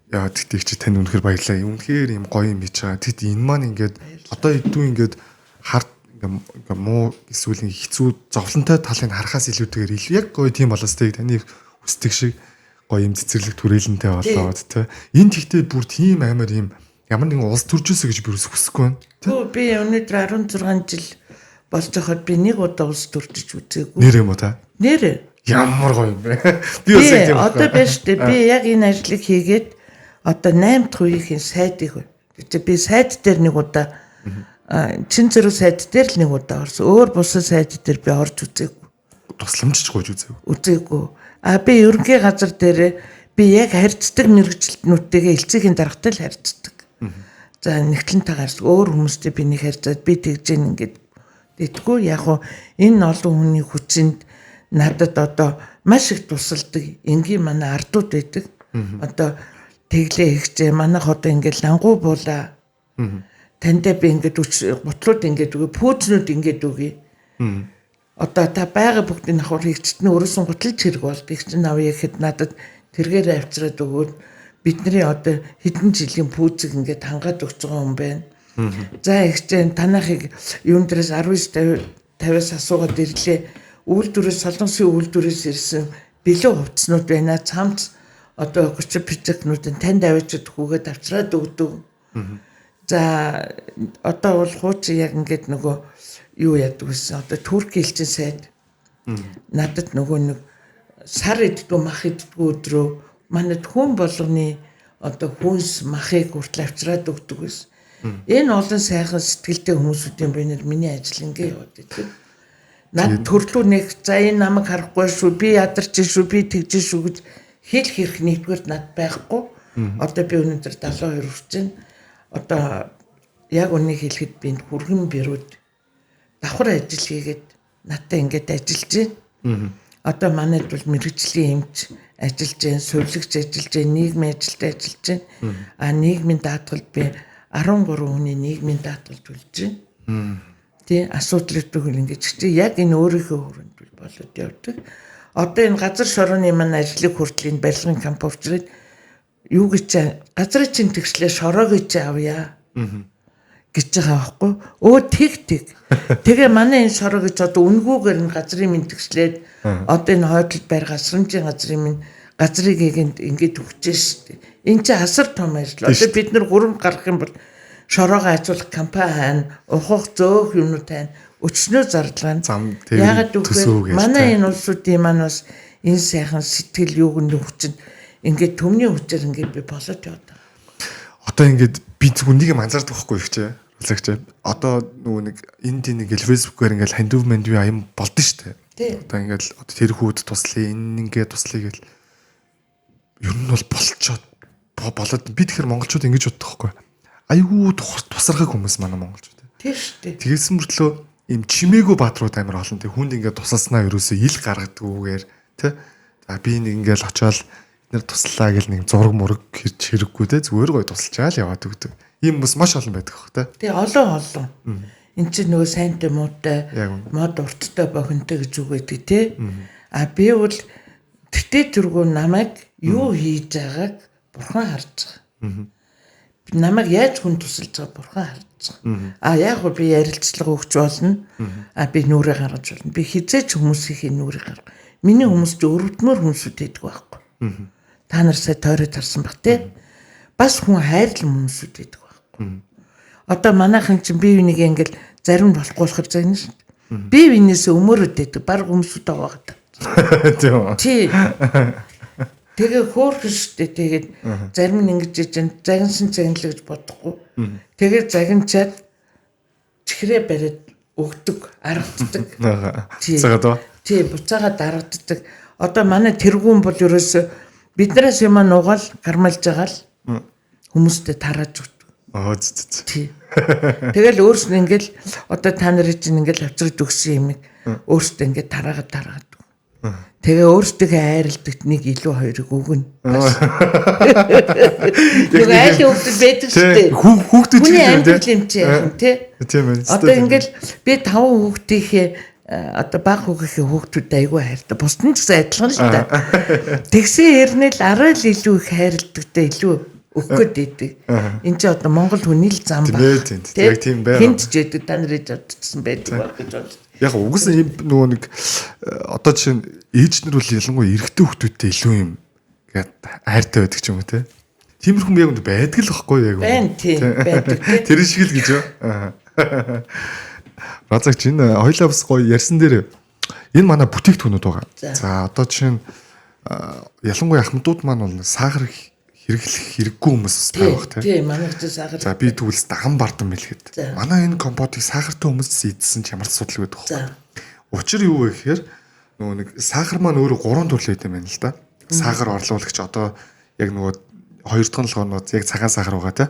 Яа тэгтээ чи тань үнэхээр баярлаа. Үнэхээр юм гоё юм хийж байгаа. Тэгэд энэ маань ингээд одоо эдүү ингээд хард ингээ муу эсвэл хэцүү зовлонтой талыг харахаас илүүтэйгээр илүү яг гоё тийм болоостэй таны хүсдэг шиг гоё юм цэцэрлэг түрээлэнтэй болоод тий. Энэ тэгтээ бүр тийм амар юм ямар нэгэн улс төржөөсө гэж би хүсэхгүй байна. Төө би өнөөдөр 16 жил болж байхад би нэг удаа улс төржиж үзээгүй. Нэр юм уу та? Нэр. Ямар гоё юм бэ? Би бас яг тийм. Одоо биш үү? Би яг энэ ажлыг хийгээд одоо 8 дахь үеийн сайдыг. Би сайд дээр нэг удаа чин зэрэг сайд дээр л нэг удаа орсон. Өөр бусад сайд дээр би орж үзээгүй. Тусламжч гойж үзээгүй. Үзээгүй. Би ерөнхий газар дээр би яг харьцдаг мэргэжилтнүүдтэйгээ элцээгийн даргатай л харьцдаг. За нэгтлэнтэйгээс өөр хүмүүстэй би нэг харьцаад би тэгж ингээд дэдгүү яг уу энэ олон хүний хүчинд надад одоо маш их тусалдаг энгийн манай ардууд байдаг. Одоо тэглээ ихчээ манайх одоо ингээд лангуу буула. Тандаа би ингээд бутлууд ингээд өгөө пүүзнүүд ингээд өгье. одоо та байгаа бүгдийн давхар хийгчт нь өөрөөсөө гуталж хэрэг болдог чинь авъя гэхэд надад тэргээр авчираад өгөөд бидний одоо хэдэн жилийн пүүзэг ингээд хангаад өгч байгаа юм байна. За ихчэн танахыг юун дээрээс 1950-аас асуугаад ирлээ. Үйлдвэрээс солонгосын үйлдвэрээс ирсэн бэлэн хувцснууд байна. Цамц одоо 30 пиццакнуудын танд авчирд хүүгээд авчираад өгдөг. За одоо бол хуучин яг ингээд нөгөө юу яадаг гэсэн одоо Турк элчин сайд надад нөгөө нэг сар иддгүү мах иддгүү өдрөө манайд хүн болгоны одоо хүнс махыг хүртэл авчираад өгдөг гэсэн. Энэ олон сайхан сэтгэлтэй хүмүүсүүдийн бинэр миний ажил ингээ яваад идэв. Над төрлөө нэг за энэ намайг харахгүй шүү би ядарч шүү би тэгж шүү гэж хэл хэрэг нэгдүгээр над байхгүй. Одоо би өнөөдөр 72 хүрч байна. Одоо яг үнийг хэлэхэд би хүргэн бэрүүд давхар ажил хийгээд надтай ингээд ажиллаж байна. Одоо манайд бол мэрэгжлийн эмч ажиллаж байна, сувилагч ажиллаж байна, нийгмийн ажилд ажиллаж байна. Нийгмийн даатгалд би 13 хүний нийгмийн даатгалд төлж байна. Тэ асуудал өгөх ингэж чи яг энэ өөрийнхөө хүрээнд болоод явдаг. Одоо энэ газар шорооны маань ажлыг хүртэл энэ барилгын камп уучраад юу гэж газрын чинь тэгшлээ шороо гэж авъя. Гэж байгаа байхгүй. Тэг. Тэгээ манай энэ шороо гэж одоо үнгүүгээр нь газрын мэдгчлээд одоо энэ хойдол байр гасрамжийн газрын газрыг ингээд өгчээ шүү дээ. Энд чинь асар том ажил. Одоо бид нар гурван гарах юм бол шороогоо ажуулах компани ухах зөөх юмнууд тань өчнөө зарлага нь ягаад гэвэл манай энэ улсуудын маань бас энэ сайхан сэтгэл юуг нь хүчин ингээд төмний хүчээр ингээд би болоод явдаг. Одоо ингээд би зөвхөн нэг юм анзаардаг байхгүй их чи. Үзэгч. Одоо нөгөө нэг энд нэг фэйсбүүкээр ингээд хандив мандив аян болдсон шүү дээ. Одоо ингээд одоо тэр хүүд туслая энэ ингээд туслая гэл ер нь бол болцоод болоод би тэгэхээр монголчууд ингэж боддог байхгүй. Айгүй тусархаг хүмүүс манай монголчууд. Тийм шүү дээ. Тэгээсэн мөртлөө им чимээгүй баатрууд амар олон тэг хүнд ингээд тусалснаа ерөөсөө ил гаргадаггүйгээр тий. За би нэг ингээд очиод эднэр туслаа гэл нэг зураг мураг хэрж хэрэггүй те зүгээр гой тусалчаал яваад өгдөг. Ийм хүмүүс маш олон байдаг хөх те. Тэг олон. Энд чинь нөгөө сайнтай муутай мод урттай бохинтой гэж үг байдаг те. Би бол тэгтээ тэргүй намайг юу хийж байгааг бурхан харж байгаа. Намайг яаж хүн тусалж байгааг бурхан харж байгаа. Яг би ярилцлага өгч болно. Би нүрээ гаргаж болно. Би хизээч хүмүүсийн нүрээ гаргав. Миний хүмүүс ч өрөвдмөр хүмүүсүүд байдаг байхгүй. Та нар сая тойроод харсан баг те. Бас хүн хайрлан хүмүүсүүд байдаг байхгүй. Одоо манайхан чинь бие бинийг ингээл зарим болохгүй болохоор загна шүү дээ. Бие биенээс өмөрөд байдаг баг хүмүүсүүд байгаа. Тийм. Тэгээ хөөрхөн шүү дээ. Тэгээд зарим нь ингэж яж загнасан загналаа гэж бодохгүй. Тэгээд загинчаад чихрээ бариад өгдөг, аргаддаг. Цагаад. Тийм, буцаага дарагддаг. Одоо манай тэргүүн бол ерөөсө биднээс юм нугаал гармалж байгаа л хүмүүстэй тарааж өгдөг. Тийм. Тэгэл өөрснөө ингээл одоо та нарын чинь ингээл авчирд өгсөн юм өөртөө ингээд тараагаад. Тэгээ өөртөө хайрладагт нэг илүү хоёрыг өгнө. Нэг айл хөвгд байдаг шүү дээ. Хүүхдүүд тий. Тийм ээ. Одоо ингээл би 5 хүүхдийнхээ одоо баг хүүгийнхээ хүүхдүүд айгүй хайртай. Бусд нь ч гэсэн адилхан л да. Тэгсэн хэрнээл арай л илүү их хайрладагтай илүү өгөхөд идэг. Энд чи одоо Монгол хүний л зам баг. Яг тийм байна. Хинт ч яадаг та нарыг жадчихсан байдаг гэж бодож. Яг угсаа ийм нөгөө нэг одоо жишээ нь ээжнэр бол ялангуяа эрэгтэй хүүхдүүдтэй илүү юм гээд хайртай байдаг ч юм уу те. Тиймэрхүү яг үнд байдаг л байхгүй яг. Байна тийм байдаг. Тэр шиг л гэж юу. Разагч энэ хоёлаа бас гоё ярьсан дээр энэ манай бүтээгдэхүүнүүд байгаа. За одоо жишээ нь ялангуяа ахмадууд маань бол сахар хэрэглэх хэрэггүй хүмүүс байх те. Тийм манай ч сахар. За би тэгвэл даган бардам мэлхэд. Манай энэ компотыг сахартай хүмүүс идсэн ч ямар ч асуудал байдаг байхгүй. Учир юу вэ гэхээр нөгөө нэг сахар маань өөрөө 3 төрлийн юм байна л да. Сахар орлуулагч одоо яг нөгөө 2 дахь толгойнууд яг цагаан сахар байгаа те.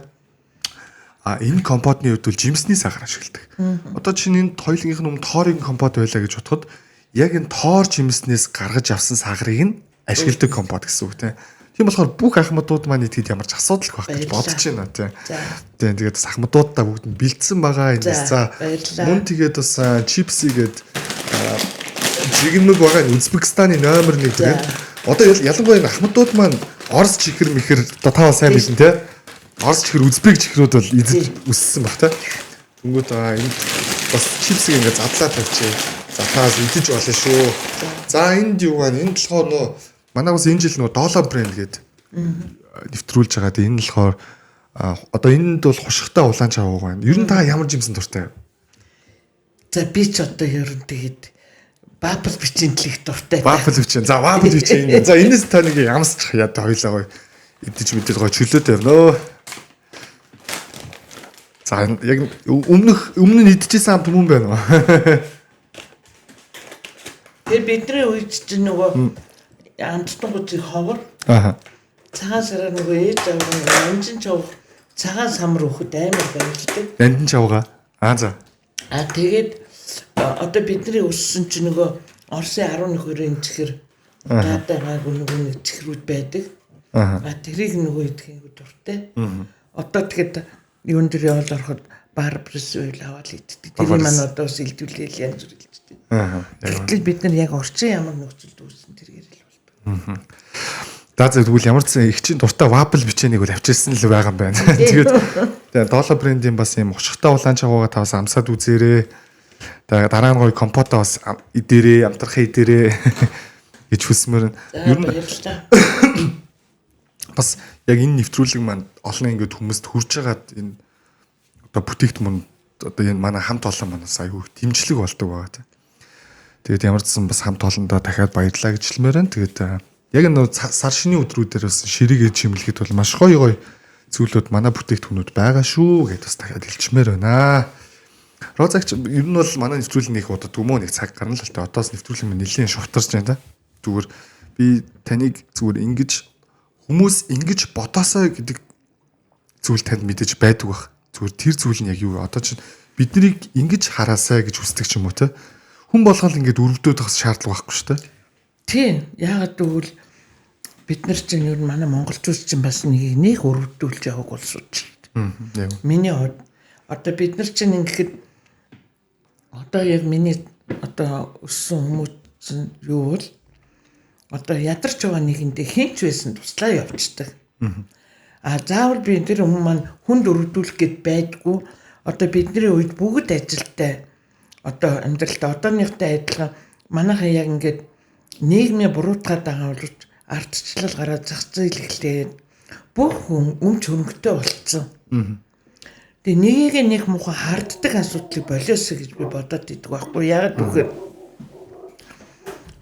Энэ компотны хувьд бол жимсний сахар ашигладаг. Одоо чинь энэ хоёулынх нь өмнө тоорын компот байлаа гэж бодоход яг энэ тоор жимснээс гаргаж авсан сахарыг нь ашигладаг компот гэсэн үг те. Тийм болохоор бүх ахмадууд маань итгэд ямар ч асуудал байх гэж бодож байна тийм. Тэгээд ахмадуудаа бүгд нь бэлдсэн байгаа энэ. За мөн тэгээд бас чипсигээд жигмэг байгаа нь Узбекистаны номер 1 тэгээд одоо ялангуяа Ахмадууд маань Орос чихэр мэхэр одоо та сайн билэн те. Орос чихэр Узбек чихрүүд бол эзэж өссөн баг те. Тэнгүүд энэ бас чипсийг ингээд задлаа тавьчих. За таас идэж болно шүү. За энд юу байна? Энд болохоор нөө манай бас энэ жил нөө Dollar брэнд гээд нэвтрүүлж байгаа. Энэ болохоор одоо энд бол хушигтай улаан чавга байна. Ер нь та ямар жимсэн дуртай? За би ч одоо ер нь тэгээд Бабл бичийн төлөв дуртай. Бабл бичийн. За бабл бичийн. За энэс та нэг ямсчих яа та хоёлаа гоё идэж мэдэл гоё чөлөөтэй явнаа. За яг өмнө нь идчихсэн амт юм байна уу? Тэгээд бидний үед чинь нөгөө амтны гүцийг ховор. Цагаан сараар нөгөө ээж аваа амжин чав цагаан самар өгөхөд амар баярлдаг. Амжин чавга. За. Тэгээд одоо бидний өссөн чинь нөгөө Оросын 11-ийн чихэр гадаагаа нөгөө чихрүүд байдаг. Тэрийг нөгөө идэхийг дуртай. Одоо тэгэхэд юун дээр явал ороход барбрис үйл аваад иддэг. Тэр маань одоо бас илдүүлээл янз бүр илждэг. Гэтэл бид нар яг орчин ямар нөхцөлд үүссэн тэргээр л болдог. За тэгвэл ямар ч их чинь дуртай вабл бичээнийг бол авчирсан л байгаа юм байна. Тэгээд Dollar брендийн бас юм ухшигтай улаан чавга тавс амсаад үзээрээ. Тэгээд дараа нь гоё компотоо бас идэрээ, амтрахын идэрээ гэж хүсмээр. Ер нь бас яг энэ нэвтрүүлэг маань олон ингээд хүмүүст хүрж байгаад энэ одоо бүтээгдэхүүн одоо энэ манай хамт олон манаас аягүй дэмжлэг болдог байгаа тийм. Тэгээд ямар ч сан бас хамт олондоо дахиад баярлалаа гэж хэлмээр байна. Тэгээд яг энэ сар шинийн өдрүүдээр бас ширээгээ чимлэхэд бол маш гоё зүйлүүд манай бүтээгдэхүүнүүд байгаа шүү гэдээ бас дахиад хэлчмээр байна. Розагч ер нь бол манай нэвтрүүлэг нэг удаа дүмөө нэг цаг гарна л та одоос нэвтрүүлэг минь нэлийн шувтарч байна да. Зүгээр би таныг зүгээр ингэж хүмүүс ингэж бодосоо гэдэг зүйл танд мэдээж байдаг бах. Зүгээр тэр зүйл нь яг юу вэ? Одоо чинь биднийг ингэж хараасаа гэж хүсдэг ч юм уу те. Хүн болгол ингэж өрөвдөд тахс шаардлага байхгүй шүү дээ. Тийм. Яагаад гэвэл бид нар чинь ер нь манай монголчууд чинь бас нэг өрөвдүүлж яваг болсон ч. Миний хувьд одоо бид нар чинь ингэхэд одоо яг миний одоо өссөн хүмүүс чинь юу бол одоо ядарч байгаа нэгэндээ хинч байсан туслаа явчихдаг. Заавал би тэр хүмүүс маань хүнд өрөвдүүлэх гээд байдгүй. Одоо бидний үед бүгд ажилтай одоо амьдралтай одооныхтай адилхан манайхан яг ингээд нийгмийн буруутгаад байгаа бол ардчлал гараад зах зээл эхлээд бүх хүн өмч хөнгөтэй болцсон. Тэгээ нэг муухай харддаг асуудлыг болиосоо гэж би бодоод идэг байхгүй. Яг түүхээр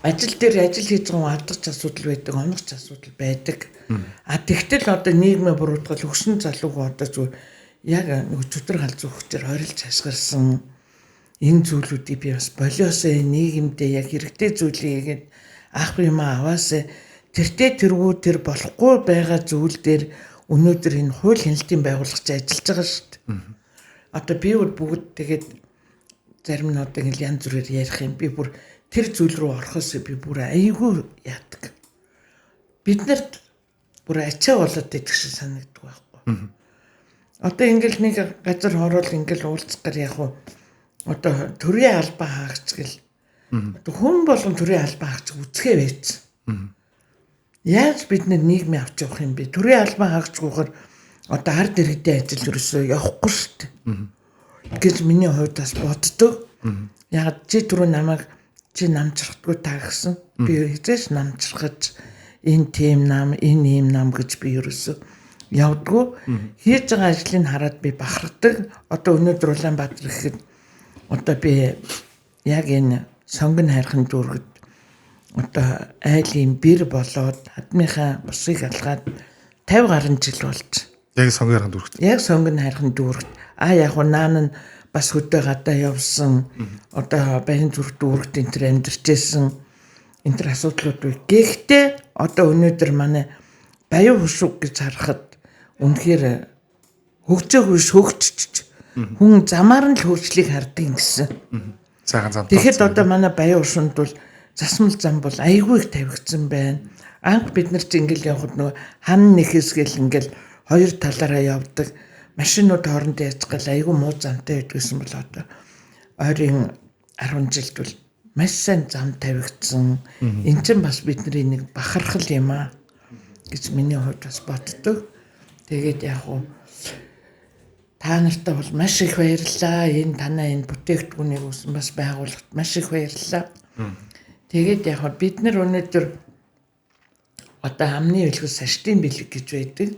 ажил дээр ажил хийж байгаа алдах асуудал байдаг, онох асуудал байдаг. Тэгтэл одоо нийгмийн буруутгал өгсөн залууга одоо зүгээр яг нэг чөтөр галзуу хүчээр хорилж хасгарсан энэ зүйлүүдийг би бас болиосоо нийгэмдээ яг хэрэгтэй зүйлийг хийгээд ах юм аваасаа тэртээ тэргүү тэр болохгүй байгаа зүйл дээр өнөөдөр энэ хууль хяналтын байгууллагч ажиллаж байгаа шүү дээ. Одоо би бүгд тэгээд зарим нь одоо ингээл янз бүрээр ярих юм. Би бүр тэр зүйл рүү орохоос би бүр айгүй яадаг. Бид нарт бүр ачаа болоод идэх шиг санагддаг байхгүй. Одоо ингээл нэг газар хороол ингээл уулзгаар яг уу одоо төрийн албаа хаагч гэл одоо хүн болгон төрийн албаа хаагч үцгээ байцсан. Яаж бид нийгмийн авч явах юм бэ? Төрийн албаа хаагчгүйгээр одоо ард иргэдийн ажил ерөөсөө явахгүй шүү дээ. Гэж миний хувьд бас боддог. Яг чи түрүү намайг чи намжрахгүй та гэсэн. Би хэзээш намжрахж энэ тийм нам, энэ ийм нам гэж би ерөөсөө явдггүй. Хийж байгаа ажлыг хараад би бахархдаг. Одоо өнөөдөр Улаанбаатар гэхэд одоо би яг энэ сонгон хайрхан дүүргэд одоо айлын бэр болоод хадмынхаа бусыг алгаад 50 гаруй жил болж. Яг сонгон хайрхан дүүрэгт. Яг сонгон хайрхан дүүрэгт. Яг наан нь бас хөдөө гадаа явсан. Одоо баян зүрх дүүрэгт энэ төр амьдарчээсэн. Энэ төр асуудлууд үе. Гэхдээ одоо өнөөдөр манай баян хөшөг гэж харахад үнэхээр хөгжөөгүй шөгчч хүн замаар нь л хөгжлийг харддаг юм гэсэн. Сайхан зам. Тэгэхэд одоо манай баян хөшөнд бол засмал зам бол айгүй их тавигдсан байна. Анх бид нар чинь ингээл явхад нөгөө хан нэхэс гэл ингээл хоёр талаараа явдаг. Машинууд хоорондоо язгал айгүй муу замтай байдгүйсэн бол одоо ойрын 10 жилд бол маш сайн зам тавигдсан. Энд чинь бас бидний нэг бахархал юм аа гэж миний хувьд бас боддог. Тэгээд яг уу та нартай бол маш их баярлалаа. Танаа энэ бүтээгдэхүүнийг үүсэн бас байгууллагт маш их баярлалаа. Тэгээд яг бид нар өнөөдөр одоо амны хэлбэл саштын бэлэг гэж байдаг.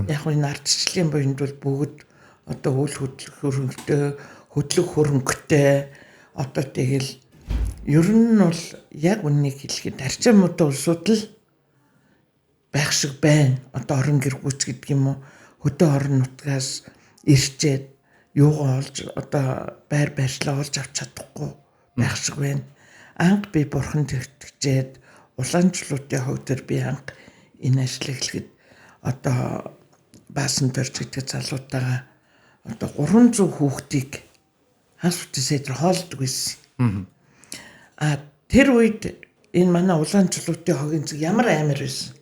Яг энэ ардчлалын буйнд бол бүгд одоо үл хөдлөх хөрөнгөтэй одоо тэгэл ер нь бол яг үннийг хэлэхэд арчин муутай улсууд л байх шиг байна. Одоо орон гэр гүйц гэдэг юм уу хөдөө орон нутгаас ирчээд юугаа олж одоо байр байшлаа олж авч чадахгүй байх шиг байна. Анх би бурхан тэгтгчээд улаанчлуудын хувьд би анх энэ ажлыг хэлэхэд одоо баасан төрж гэдэг залуутайгаа одоо 300 хүүхдийг хас үтсээр хоолдог байсан. Тэр үед энэ манай улаанчлуудын хогийн зүг ямар амар байсан.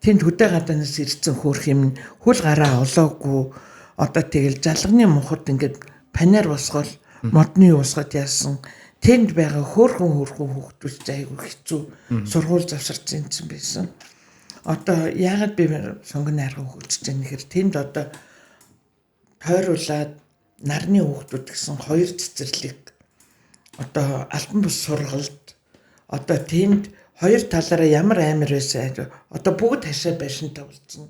Тэнд хөдөө гадаанаас ирсэн хөөх юм хүл гараа олоогүй одоо тэгэл жалганы мухад ингээд панер босгол модны уусгаад яасан. Тэнд байгаа хөөхөн хүүхдүүд айгүй хэцүү сургууль завсарч зинсэн байсан. Одоо яагаад би сонгон найрга хөгжиж байгаа нэхэр тэнд одоо тойруулаад нарны хүүхдүүд гэсэн 2 цэцэрлэг одоо альбан бус сургалт одоо тэнд 2 талаараа ямар амар байсан одоо бүгд хашаа байшинтай болсон.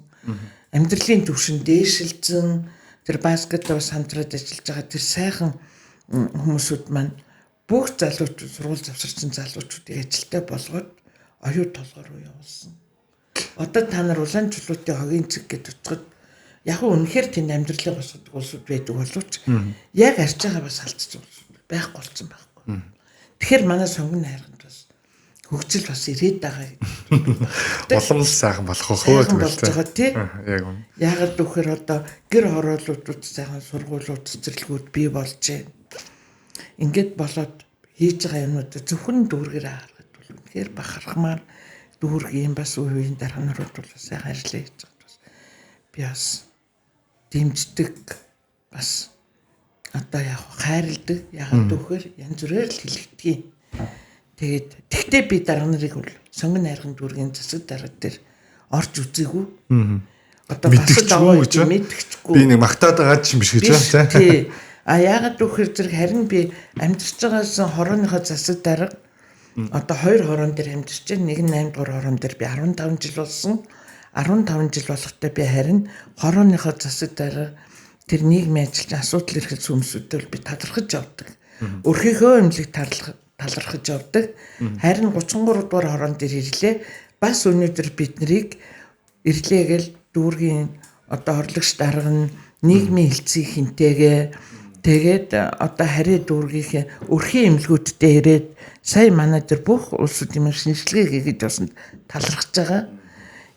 Амьдралын түвшин дээшилсэн тэр баскетбол хамтраад ажиллаж байгаа тэр сайхан хүмүүсүүд маань бүх залуучууд сургууль завсарсан залуучуудыг ажилтай болгоод оюу толгоор руу явуулсан. Одоо та нар улаанчлуудын хогийн цэг гэж очиход яг үнэхээр тэнд амьдралыг босгодог улсууд байдаг боловч яг арч байгаа бас алдчих байхгүй болсон байхгүй. Тэгэхээр манай сонгон найрганд бас хөгжил бас ирээд байгаа. Улам сайхан болох хөө гэдэг тий. Яг үнэ. Яагаад гэвэл одоо гэр хороолуудад сайхан сургуулиуд цэцэрлэгүүд бий болж байна. Ингээд болоод хийж байгаа юмнууд зөвхөн дүүргээрээ харахад бол үнэхээр бахархмаар дүүргийн бас үеийн дарганарууд бол сайхан ажиллаж хийж байгаа бас би бас дэмждэг бас одоо яг хайрладаг ягаад гэвэл янз бүрээр л хэлэгдгийг. Тэгээд тэгтээ би дарга нарыг бол сонгон найрган дүүргийн засаг дарга дээр орж үзээгүй. Одоо бас даваа гэж мэдчихгүй. Би нэг магтаад байгаа ч юм биш гэж байна тий. А ягаад гэвэл зэрэг харин би амьдарч байгаас хорооныхоо засаг дарга одоо 2 хороон дээр амьдарч байна. Нэг нь 8 дугаар хороон дээр би 15 жил болсон. 15 жил болохтой би харин хорооныхоо засаг дарга тэр нийгмийн ажилчин асуудал эрхэл сүмсүүдтэй би талархаж явдаг. Өрхийнхөө эмнэлэг талархаж явдаг. Харин 33 дугаар хороон дээр ирлээ. Бас өнөөдөр бид нарыг ирлээгээл дүүргийн одоо орлогч дарга нь нийгмийн хилцгийг хинтэйгээ тэгээд одоо хариа дүүргийнхээ өрхийн эмнэлгүүдтэй ирээд сая манай тэр бүх улсууд юм шинжилгээ хийгээд басна талархаж байгаа.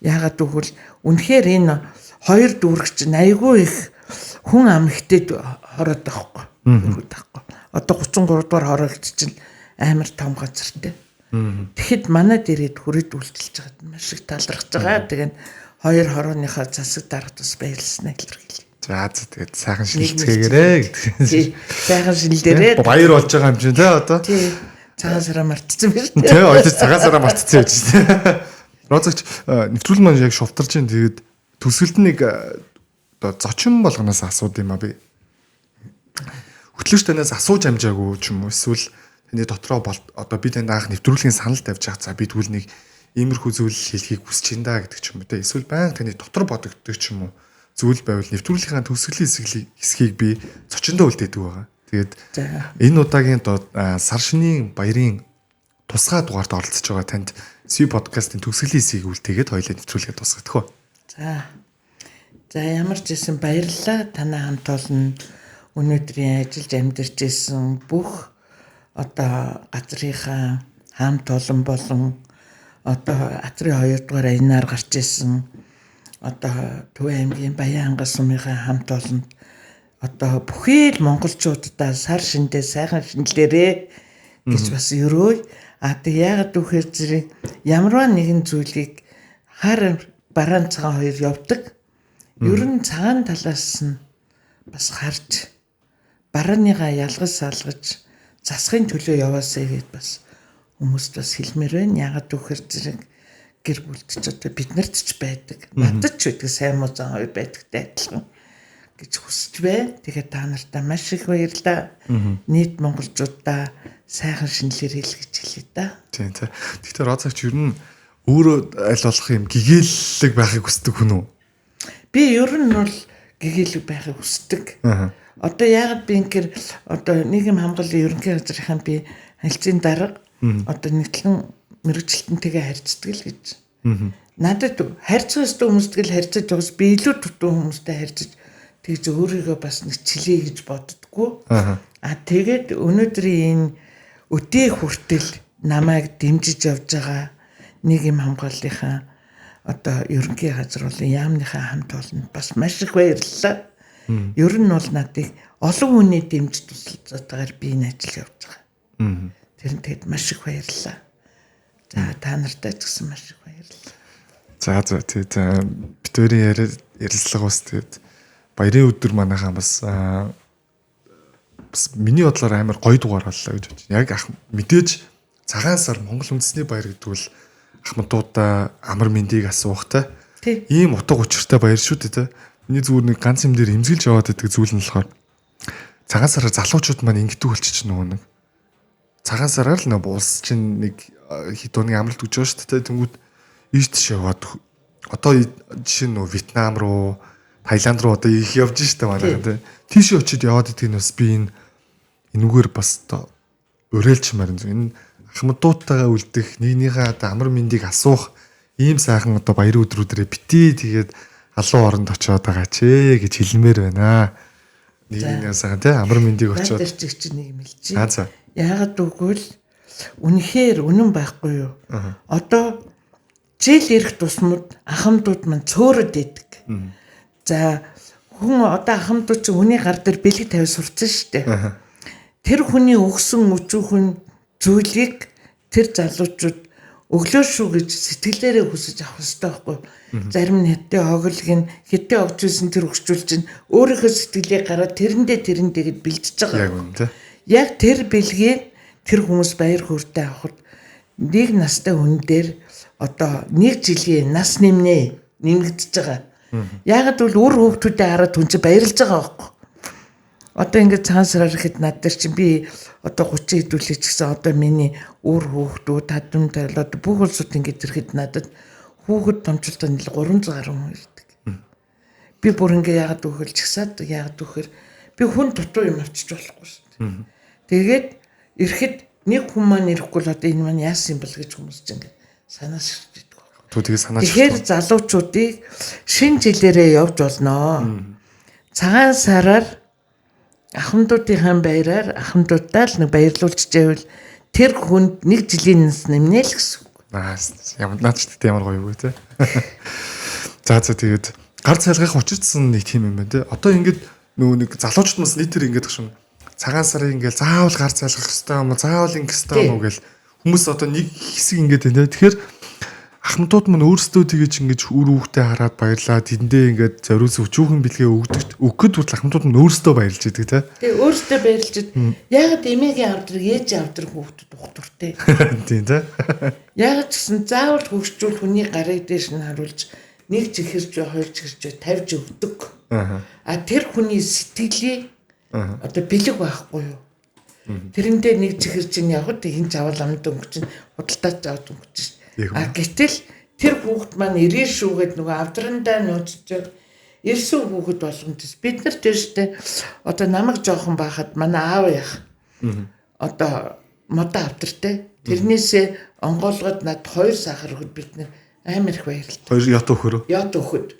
Яагаад гэвэл үнэхээр энэ 2 дүүрэгч айгүй их хүн ам ихтэй хороод байхгүй. Одоо 33 дугаар хороогч чинь амар том газартай. Тэгэхэд манай дээрээ хүрээд үйлчилж байгаад маш их талархаж байгаа. Тэгээд 2 хорооныхоо засаг даргад бас баярлснаа илэрхийлье. За тэгээд сайхан шилжцгээгээрээ гэдэг. Сайхан шилдээрээ баяр болж байгаа юм чинь тий одоо. Тий. Цагаан сараа мартчихсан биш үү? Тий, ойлж цагаан сараа мартчихсан байж тий. Розогч нэвтрүүлэн маань яг шувтарч ин тэгээд төсөлд нэг одоо зочин болгоноос асууд юм а би. Хөтлөгч танаас асууж амжаагүй ч юм уу эсвэл таны дотроо одоо би танд анх нэвтрүүлгийн санал тавьж байгаа за би тэгвэл нэг иймэрхүү зүйл хэлхийг хүсэж ин да гэдэг ч юм уу те эсвэл байнга таны дотор бодогддог ч юм уу зүйл байвал нэвтрүүлгийнхаа төсөлийн хэсгийг би зочиндоо үлдээдэг байгаа. Тэгээд энэ удаагийн сар шинийн баярын тусгай дугаард оролцож байгаа танд Сви подкастын төсөлийн хэсгийг үлдээгээд хоёулаа нэвтрүүлгээ тусгадах уу. За ямар ч байсан баярлалаа танаа хамт олон өнөөдрийн ажиллаж амьдарч исэн бүх одоо газрынхаа хамт олон болон одоо Атрын 2 дугаар аянаар гарч исэн одоо Төв аймгийн Баян ангас сумынхаа хамт олон одоо бүхий л монголчуудаа сар шиндээ сайхан шинэлэрээ гэж бас өрөөй. Тэг яагаад гэхээр зэрэг ямарваа нэгэн зүйлийг хар бараан цагаан хоёр явдаг. Ер нь цагаан талаас нь бас харж барааныгаа ялгаж салгаж засахын төлөө яваасаа гэд бас хүмүүст бас хэлмээр байна. Ягаад гэвэл зэрэг гэр бүлд ч одоо бид нарт ч байдаг. Надад ч байдаг сайн муу зан хоёр байдагтай адилхан гэж хүсэж байна. Тэгээд та нартай маш их баярлалаа. Нийт монголчуудаа сайхан шинэлэр хэл гэж хэлье да. Тийм. Тэгэхээр Розач ер нь өөрөө аль болох юм гэгээлэг байхыг хүсдэг хүн үү? Би ер нь бол гэгээлэг байхыг хүсдэг. Одоо яагаад би ингээр одоо нийгэм хамгааллын ерөнхий газрынхаа би хэлцийн дарга одоо нэгтлэн мэрэгчлэнтэйгээ харьцдаг л гэж. Надад харьцах ёстой хүмүүстэй л харьцаж байгаас би илүү дутуу хүмүүстэй харьцаж тэгж өөрийгөө бас нэг чилээ гэж боддгоо. Тэгээд өнөөдрийн энэ өдөө хүртэл намайг дэмжиж явж байгаа нийгэм хамгааллынхаа одоо ерөнхий газар болон яамныхаа хамт олон бас маш их баярлалаа. Ер нь бол надыг олон хүний дэмж туслалцаагаар би энэ ажил явж байгаа. Тэр нь тэгэд маш их баярлалаа. За та нартай ч гэсэн маш их баярлалаа. За тийм битүүрийн ярилцлага бас тэгээд баярын өдөр манайхаа бас миний бодлоор амар гоё дугаар боллоо гэж бодож. Яг мэдээж цагаан сар Монгол үндэсний баяр гэдэг бол ахмадуудаа амар мэндийг асуухтай. Ийм утга учиртай баяр шүү дээ. Миний зүгээр нэг ганц юм дээр эмзэглэж яваад байдаг зүйл нь болохоор цагаан сараар залуучууд маань ингэдэг болчих нөгөө нэг. Цагаан сараар л нэг улс чинь нэг хэд оны амралт өгч байгаа шүү дээ. Тэнгүүд ийш тийш яваад одоо жишээ нь нөгөө Вьетнам руу, Таиланд руу одоо их явж штэ манайхан тий. Тийш очиод яваад идэх нь бас би энүүгээр бас одоо уриалчмаар энэ ахмадуудтайгаа үлдэх нэгнийхээ одоо амар мэндийг асуух ийм сайхан одоо баяр өдрүүдэрээ битээ тэгээд алуу оронд очиод байгаа ч гэж хэлмээр байна. Нэг сайхан тий амар мэндийг очиод тэр чинь нэг юм хэлчихье. Яагаад үгүй үнэхээр үнэн байхгүй юу? Одоо жил ирэх тусмад ахмадууд маань цөөрөд идэг. За хүн одоо ахмадууд чинь хүний гар дээр бэлэг тавь сурцсан шүү дээ. Тэр хүний өгсөн өчүүхэн зүйлийг тэр залуучууд өглөө шүү гэж сэтгэлээрээ хүсэж авах хэрэгтэй байхгүй. Зарим нь хятад огж байсан тэр өгчүүл чинь өөрийнхөө сэтгэлээ гараад тэрэндээ гэд бэлдэж байгаа. Яг тэр бэлгийг тэр хүмүүс баяр хөөртэй авахд нэг настай хүн дээр одоо нэг жилийн нас нэмэгдэж байгаа. Яагаад гэвэл үр хүүхдүүдэд хараад хүн чинь баярлж байгаа байхгүй. Одоо ингээд цагаан сараар ихэд над дээр чинь би одоо 30 хэдүүлээч гэсэн одоо миний үр хүүхдүүд тадамтай одоо бүх улсууд ингээд ирэхэд надад хүүхэд томчлолтоо нийл 300 гаруй хүн ирдэг. Би бүр ингээд яагаад өгөхөл чагсаад яагаад өгөхөр би хүн дутуу юм авчиж болохгүй шүү дээ. Тэгээд ирэхэд нэг хүн маань ирэхгүй л одоо энэ маань яасан юм бол гэж хүмүүс чинь ингээд санаас ширчдэг байна. Тэгэхээр залуучуудыг шинэ жилээрээ явж болно. Цагаан сараар ахмадуудынхаа баяраар ахмадуудаа л нэг баярлуулж байвал тэр хүнд нэг жилийн нас нэмнэ л гэсэн үг. Ямар наач тийм ямар гоё юу те. За тэгээд гар цайлгах учирсан нэг тийм юм байна те. Одоо ингээд нөгөө нэг залуучууд бас нийтээр ингээд гшин цагаан сарын ингээд заавал гар цайлгах хэрэгтэй юм уу? Заавал ингээд хэрэгтэй юм уу гэл хүмүүс одоо нэг хэсэг ингээд байна те. Тэгэхээр ахмадууд мань өөрсдөө тэгэж ингэж үр хүүхдээ хараад баярлаад тэндээ ингээд зориулсан өчүүхэн бэлгээ өгөхөд хүртэл ахмадууд мань өөрсдөө баярлж идэг те. Тэгээ өөрсдөө баярлж ид. Ягаад эмээгийн авдраг ээж авдраг хүүхдүүд ухтуртэй. Тийм те. Ягаад гэсэн заавал хөгжүүл хүний гарыг дээш нь харуулж нэг чихэрч хоёр чихэрч тавьж өгдөг. Тэр хүний сэтгэлийг одоо бэлэг байхгүй юу? Тэрэндээ нэг чихэр чинь явахд хин чавал амд өнгөч чинь худалдаач аваад өнгөч чинь. Гэтэл тэр хүүхд маань ирээ шүүгээд нөгөө авдрандаа нууцж ирсэн хүүхэд болгонд бид нар тэрштэй одоо намайг жоохон байхад манай аав яах одоо модоо авдртай тэрнээсээ онгоолгоод над 2 сахар өгöd бид нар амар их баярлалаа. 2 ят өгөхөр. Ят өгöd.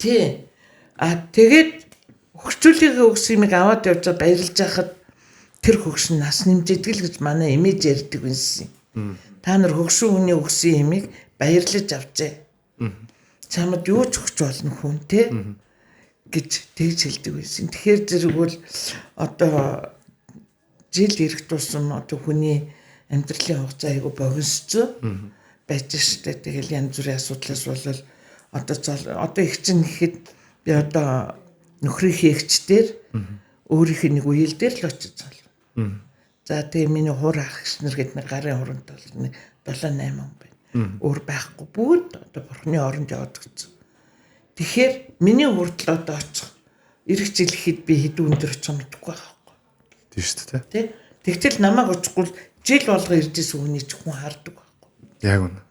Тий. Тэгээд хөгжүүлгийн өгсөн юмыг аваад явж баярлж байхад тэр хөгшин нас нэмжэдэг л гэж манай эмээж ярьдаг байсан. Та нар хөгшин хүний өгсөн юмыг баярлаж авчээ. Чамд юу ч өгч болно хүн те гэж тэгж хэлдэг байсан. Тэгэхээр зэрэг бол одоо жил ирэх тусам одоо хүний амьдралын хугацаа айгу богиносцсон байж штэ. Тэгэл янз бүрийн асуудлаас бол одоо их чинь гэхэд би одоо нөхрийнхээ эгчдэр өөрийнх нь нэг үеэл дээр л очиж цаал. За тэгээ миний хуур ах гиснэр гээд нэг гарын хуранд бол 7-8 хүн байна. Өөр байхгүй бүгд одоо бурхны оронд яваад гисэн. Тэгэхээр миний хурдлаа одоо очих эрэх жил ихэд би хэд өндөр очих мэдгүй байхгүй. Тийм шүү дээ. Тэ? Тэгтэл намайг очихгүй жил болго иржсэн хүний ч хүн хардаг байхгүй. Яг үнэ.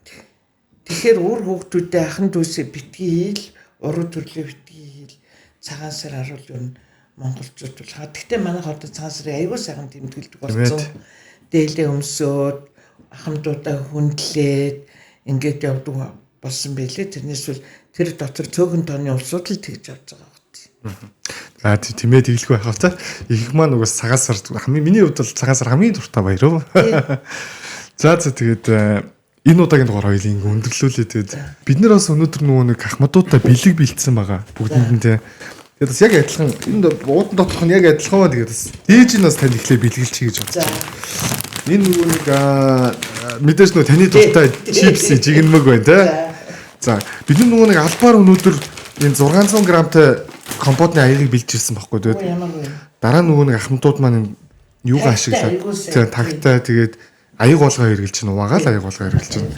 Тэгэхээр өөр хүүхдүүдээ ахын дүүсээ битгий хийл, уруу төрлөө битгий хийл, цагаан сар харуул юу монголчууд бол хаа. Гэхдээ манайх одоо цагаан сарын аягүй сайхан тэмдэглэдэг болсон. Дээлээ өмсөөд, ахмадуудаа хүндлээд ингээд явдаг болсон байлээ. Тэрнээс бол тэр дотор цөөхөн тооны улсууд л тэгж явж байгаа хэрэг. За тиймээ тэглэх байх хавтаа. Их маань угаас цагаан сар миний хувьд бол цагаан сар хамгийн дуртай баяр. За тэгээд энэ удаагийн дугаар хоёлыг ингээ өндөрлүүлээ. Тэгээд бид нар бас өнөөдөр нөгөө нэг ахмадуудаа бэлэг бэлдсэн байгаа бүгдэндээ. Тэгээд бас яг адилхан энэ уудан доторх нь яг адилхан. Тэгээд бас дээж нь бас тань ихлэ бэлгэлчихье гэж бодсон. Энэ нөгөө нэг мэдээж нөгөө таны дуртай чипс жигнэмэг байна те. За бид нөгөө нэг албаар өнөөдөр энэ 600 грамтай компотны аягийг бэлжижсэн байхгүй тэгээд дараа нөгөө нэг ахмадууд маань юугаа ашиглаад тагтай тэгээд аяг болгоо хэрглэж чинь угаагаал аяг болгоо хэрглэж чинь.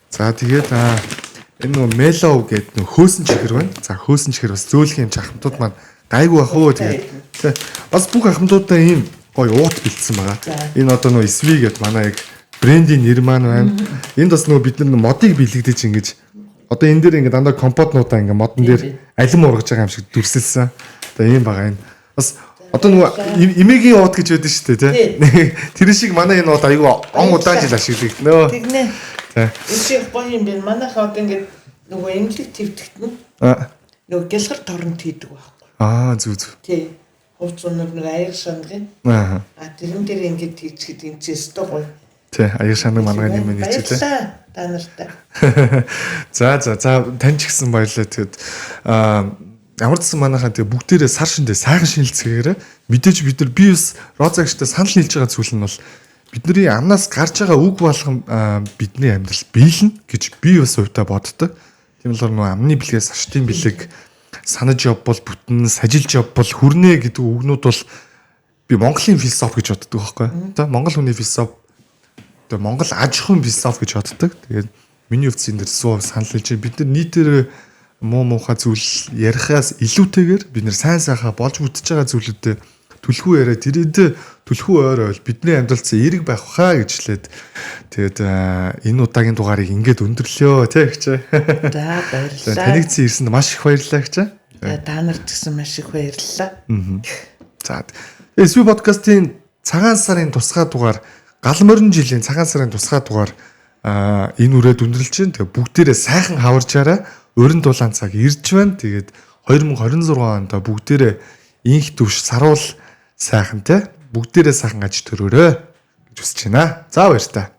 За тэгээд энэ нөгөө мелов гэдэг нөгөө хөөсөн чихэр байна. За хөөсөн чихэр бас зөөлөх юм чи ахмадууд маань гайгүй ах уу тэгээд бас бүх ахмадуудаа ийм гоё уут бэлдсэн байгаа. Энэ одоо нөгөө SV гэдэг манай яг брендийн нэр маань байна. Энд бас нөгөө бид нар модыг бэлэгдэж ингэж одоо энэ дээр ингээ дандаа компотнуудаа ингээ модон дээр алим ургаж байгаа юм шиг дүрсэлсэн. Одоо ийм байгаа энэ. Бас одоо нөгөө эмээгийн уут гэж байдаг шүү дээ тий. Тэр шиг манай энэ уут аюу он удаан жил ашиглагдана. Тэгнэ. За. Эцэг гоё юм байна. Манайхаа одоо ингээ нөгөө эмнэлэг твтгт нь. Нөгөө гялгар торнт хийдэг байхгүй. Зүг. Тий. Хувц өнөр нэг аяг шангийн. Тэрэн дээр ингээ тийчгээд энэ зэстэ гоё. Тий, аяг шанаг мангааны юм нэгжлээ. Та нартай. За тань ч гэсэн баярлалаа. Тэгэд ямар ч гэсэн манайхаа тэгээ бүгдээрээ сар шиндээ сайхан шинэлцгээгээр мэдээж бид нар би бас розагчтай санал нийлж байгаа зүйл нь бол бидний амнаас гарч байгаа үг болгон бидний амьдрал биелнэ гэж би бас хувьдаа боддог. Тийм болохоор нөгөө амны бэлгээс ашдын бэлэг санаж явбал бүтэн сажилж явбал хүрнэ гэдэг үгнүүд бол би Монголын философи гэж боддог байхгүй. Одоо Монгол хүний философи одоо Монгол аж ахуйн философи гэж боддог. Тэгээд миний хувьд энэ дэр санал хэлж бид нар нийтээр муу муухай зүйл ярихаас илүүтэйгээр бид нар сайн сайхаа болж бүтэж байгаа зүйлүүдэд түлхүү яриа тэрэд түлхүү ойр ойл бидний амьдралд эерэг байх хаа гэж хэлээд тэгээд энэ удаагийн дугаарыг ингээд өндөрлөө тий гэж. За баярлалаа. Танигдсан ирсэнд маш их баярлалаа гэж. Та нарт гэсэн маш их баярлалаа. За SV подкастын цагаан сарын тусгай дугаар гал морин жилийн цагаан сарын тусгай дугаар энэ үрээд өндөрлж байна. Тэгээ бүгдээрээ сайхан хаварчаараа өрн дулаан цаг ирж байна. Тэгээд 2026 онд бүгдээрээ инх төвш саруул сайхан те бүгдээрээ сайхан аж төрөөрэй гэж хүсэж байна. За баяр та.